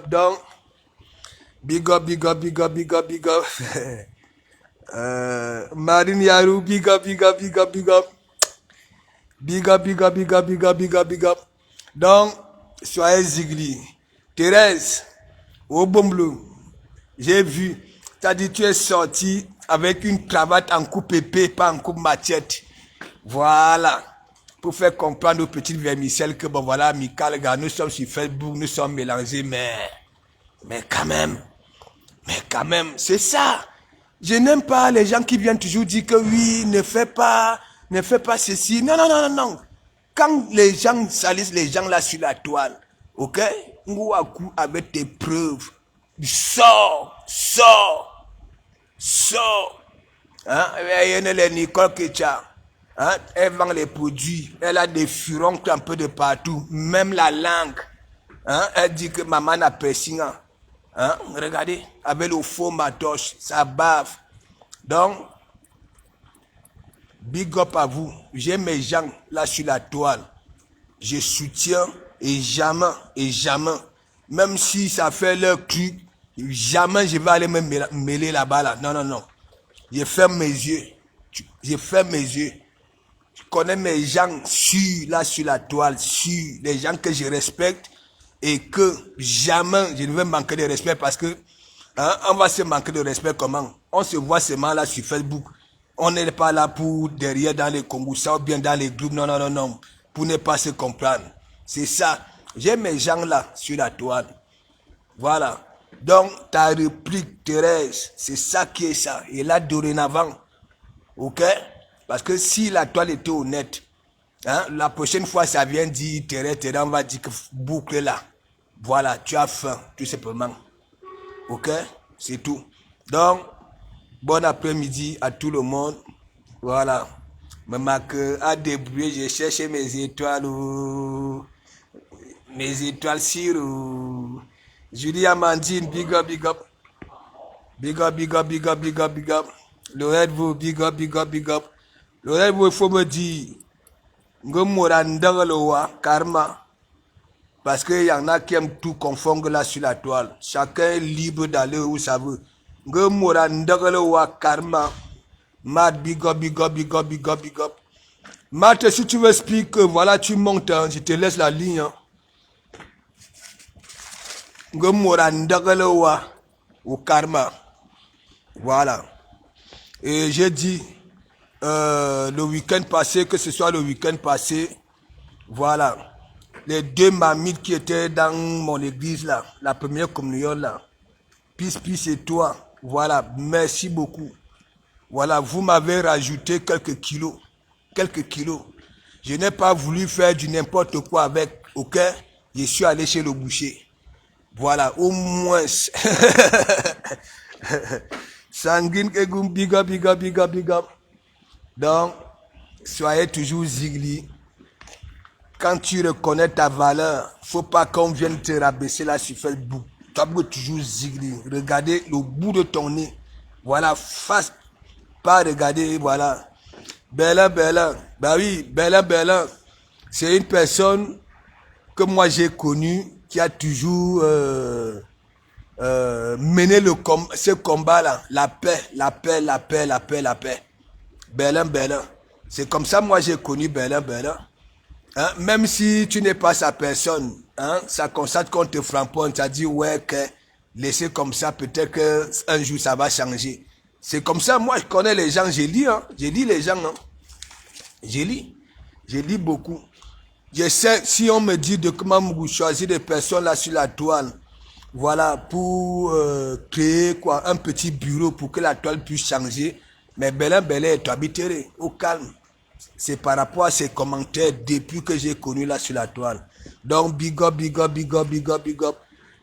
donc, big up. Marine Yarou, big up. Big up. Donc, soyez zigli. Thérèse, au bomblou, j'ai vu, t'as dit tu es sorti avec une cravate en coupe épée, pas en coupe machette. Voilà. Pour faire comprendre aux petites vermicelles que bon voilà, Michael, gars, nous sommes sur Facebook, nous sommes mélangés, mais quand même, c'est ça. Je n'aime pas les gens qui viennent toujours dire que oui, ne fais pas ceci. Non. Quand les gens salissent les gens là sur la toile, ok? Ngouakou avec tes preuves. Sors. Hein? Il y a les Nicole Kecha. Hein? Elle vend les produits. Elle a des furoncles un peu de partout. Même la langue. Hein? Elle dit que maman n'a piercing. Hein? Regardez, avec le faux matoche, ça bave. Donc, big up à vous. J'ai mes gens là sur la toile. Je soutiens et jamais. Même si ça fait leur truc, jamais je vais aller me mêler là-bas. Là. Non. Je ferme mes yeux. Je connais mes gens sur la toile, sur les gens que je respecte. Et que jamais je ne vais manquer de respect parce que hein, on va se manquer de respect comment? On se voit seulement là sur Facebook. On n'est pas là pour derrière dans les Congoussa ou bien dans les groupes. Non. Pour ne pas se comprendre. C'est ça. J'ai mes gens là sur la toile. Voilà. Donc ta réplique Thérèse, c'est ça qui est ça. Et là dorénavant, ok? Parce que si la toile était honnête, hein, la prochaine fois, ça vient dire, Thérèse, on va dire que boucle là. Voilà, tu as faim, tout simplement. Ok? C'est tout. Donc, bon après-midi à tout le monde. Voilà. Me marque à débrouiller, j'ai cherché mes étoiles. Mes étoiles sur. Julie Amandine, big up. Big up. Le Red Bull, big up. Le Red Bull, il faut me dire. Ngomorandangaloa karma Parce qu'il y en a qui aiment tout confondre là sur la toile. Chacun est libre d'aller où ça veut. Mora ndagale wa karma. Mad, big up, big up, big up, big up, big up. Matt, si tu veux expliquer, voilà, tu montes, hein, je te laisse la ligne. Hein. Mora ndagale wa au karma. Voilà. Et j'ai dit le week-end passé, que ce soit le week-end passé, voilà. Les deux mamites qui étaient dans mon église là, la première communion là. Peace et toi. Voilà, merci beaucoup. Voilà, vous m'avez rajouté quelques kilos. Quelques kilos. Je n'ai pas voulu faire du n'importe quoi avec, ok? Je suis allé chez le boucher. Voilà, au moins. Sanguine, big up, big up, big up, big up. Donc, soyez toujours zigli. Quand tu reconnais ta valeur, faut pas qu'on vienne te rabaisser là sur Facebook. Tu dois toujours zigli. Regardez le bout de ton nez. Voilà, face. Pas regarder, voilà. Bella. Bah oui, Bella. C'est une personne que moi j'ai connue qui a toujours mené ce combat-là. La paix. Bella. C'est comme ça, moi j'ai connu Bella. Hein? Même si tu n'es pas sa personne, hein? Ça constate qu'on te framponne, tu as dit ouais que laisser comme ça, peut-être qu'un jour ça va changer. C'est comme ça, moi je connais les gens, j'ai lu, hein? J'ai lu les gens, hein? J'ai lu beaucoup. Je sais, si on me dit de comment vous choisir des personnes là sur la toile, voilà, pour créer quoi, un petit bureau pour que la toile puisse changer, mais Bella est habité au calme. C'est par rapport à ces commentaires depuis que j'ai connu là sur la toile. Donc, big up.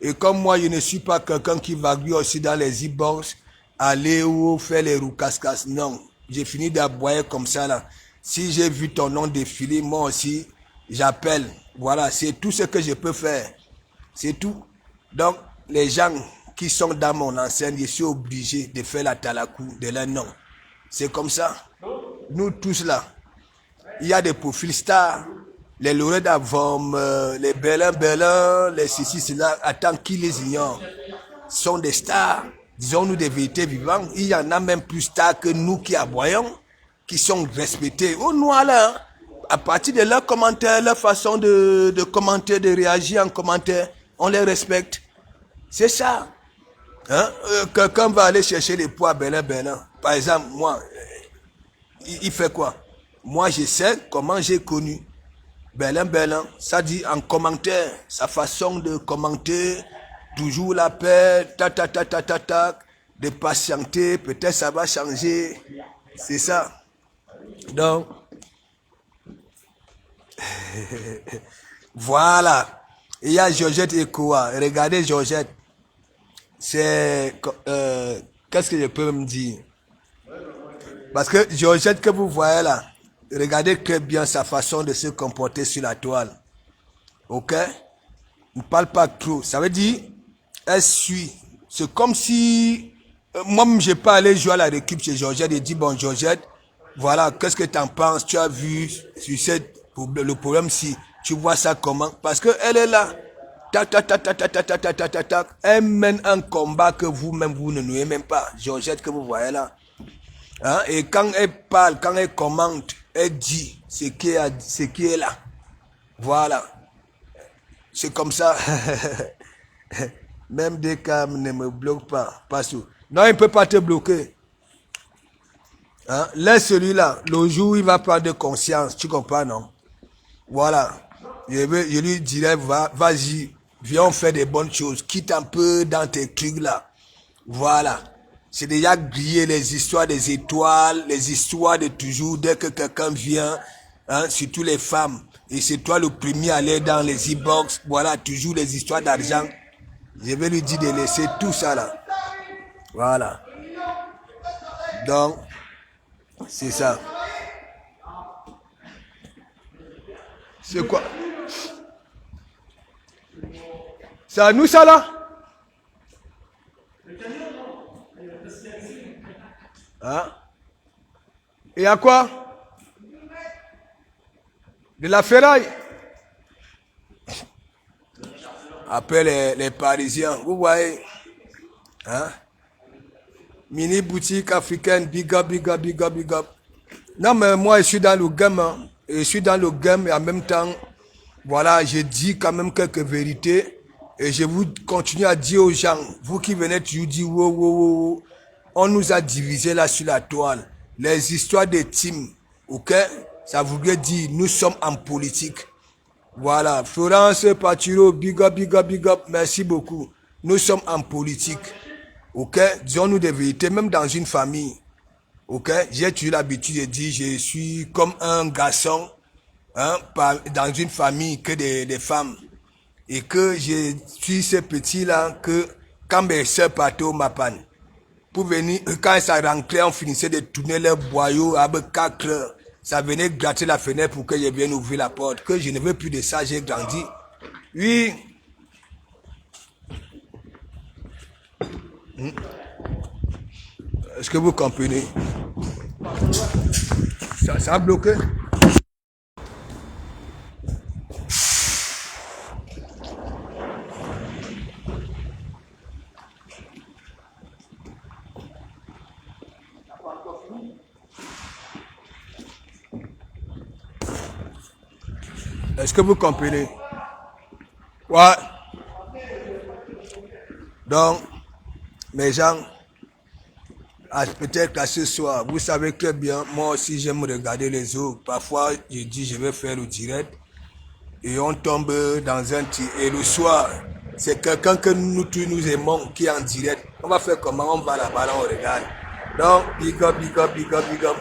Et comme moi, je ne suis pas quelqu'un qui va aussi dans les e-box, aller ou faire les roues casse-casse. Non, j'ai fini d'aboyer comme ça là. Si j'ai vu ton nom défiler, moi aussi, j'appelle. Voilà, c'est tout ce que je peux faire. C'est tout. Donc, les gens qui sont dans mon enseigne, je suis obligé de faire la talakou de leur nom. C'est comme ça. Nous tous là. Il y a des profils stars, les Lorette Avom, les Bellin, les Sissi, là, attends, qui les ignore, sont des stars, disons-nous des vérités vivantes. Il y en a même plus stars que nous qui aboyons, qui sont respectés. Au noir là, à partir de leurs commentaires, leur façon de commenter, de réagir en commentaire, on les respecte. C'est ça. Hein? Quelqu'un va aller chercher les poids Bellin. Par exemple, moi, il fait quoi? Moi, je sais comment j'ai connu Bellin. Ça dit en commentaire, sa façon de commenter, toujours la paix, de patienter, peut-être ça va changer. C'est ça. Donc, voilà. Il y a Georgette et Koa. Regardez Georgette. C'est... qu'est-ce que je peux me dire? Parce que Georgette que vous voyez là, regardez très bien sa façon de se comporter sur la toile. Ok? Ne parle pas trop. Ça veut dire, elle suit. C'est comme si, moi-même, je n'ai pas allé jouer à la récup chez Georgette et dit, bon, Georgette, voilà, qu'est-ce que tu en penses? Tu as vu sur le problème si tu vois ça comment? Parce qu'elle est là. Elle mène un combat que vous-même, vous ne nouez même pas. Georgette que vous voyez là. Hein? Et quand elle parle, quand elle commente, elle dit ce qui est là. Voilà. C'est comme ça. Même des cams ne me bloquent pas. Pas sûr. Non, il ne peut pas te bloquer. Hein? Laisse celui-là. Le jour où il va prendre conscience. Tu comprends, non? Voilà. Je lui dirais, vas-y, viens, on fait des bonnes choses. Quitte un peu dans tes trucs là. Voilà. C'est déjà grillé les histoires des étoiles, les histoires de toujours, dès que quelqu'un vient, hein, surtout les femmes. Et c'est toi le premier à aller dans les e-box. Voilà, toujours les histoires d'argent. Je vais lui dire de laisser tout ça là. Voilà. Donc, c'est ça. C'est quoi? C'est à nous ça là? Hein? Et à quoi? De la ferraille? Après les Parisiens, vous voyez. Hein? Mini boutique africaine, big up, big up, big up, big up. Non, mais moi, je suis dans le game. Hein. Je suis dans le game et en même temps, voilà, je dis quand même quelques vérités. Et je vous continue à dire aux gens, vous qui venez toujours dire, wow, wow, wow, on nous a divisés là sur la toile. Les histoires des teams, ok? Ça voudrait dire, nous sommes en politique. Voilà, Florence Patiro, big up, big up, big up, merci beaucoup. Nous sommes en politique. Ok, disons-nous des vérités, même dans une famille. Ok, j'ai toujours l'habitude de dire, je suis comme un garçon, hein, dans une famille que des femmes. Et que je suis ce petit-là que, quand mes soeurs partaient au Mapan, pour venir, quand ça rentrait, on finissait de tourner les boyaux avec 4 heures. Ça venait gratter la fenêtre pour que je vienne ouvrir la porte. Que je ne veux plus de ça, j'ai grandi. Oui. Est-ce que vous comprenez? Ça a bloqué? Est-ce que vous comprenez? Ouais. Donc, mes gens, peut-être qu'à ce soir, vous savez très bien, moi aussi j'aime regarder les autres. Parfois, je dis je vais faire le direct et on tombe dans un tir. Et le soir, c'est quelqu'un que nous tous nous aimons qui est en direct. On va faire comment? On va là-bas, on regarde. Donc, big up, big up, big up, big up.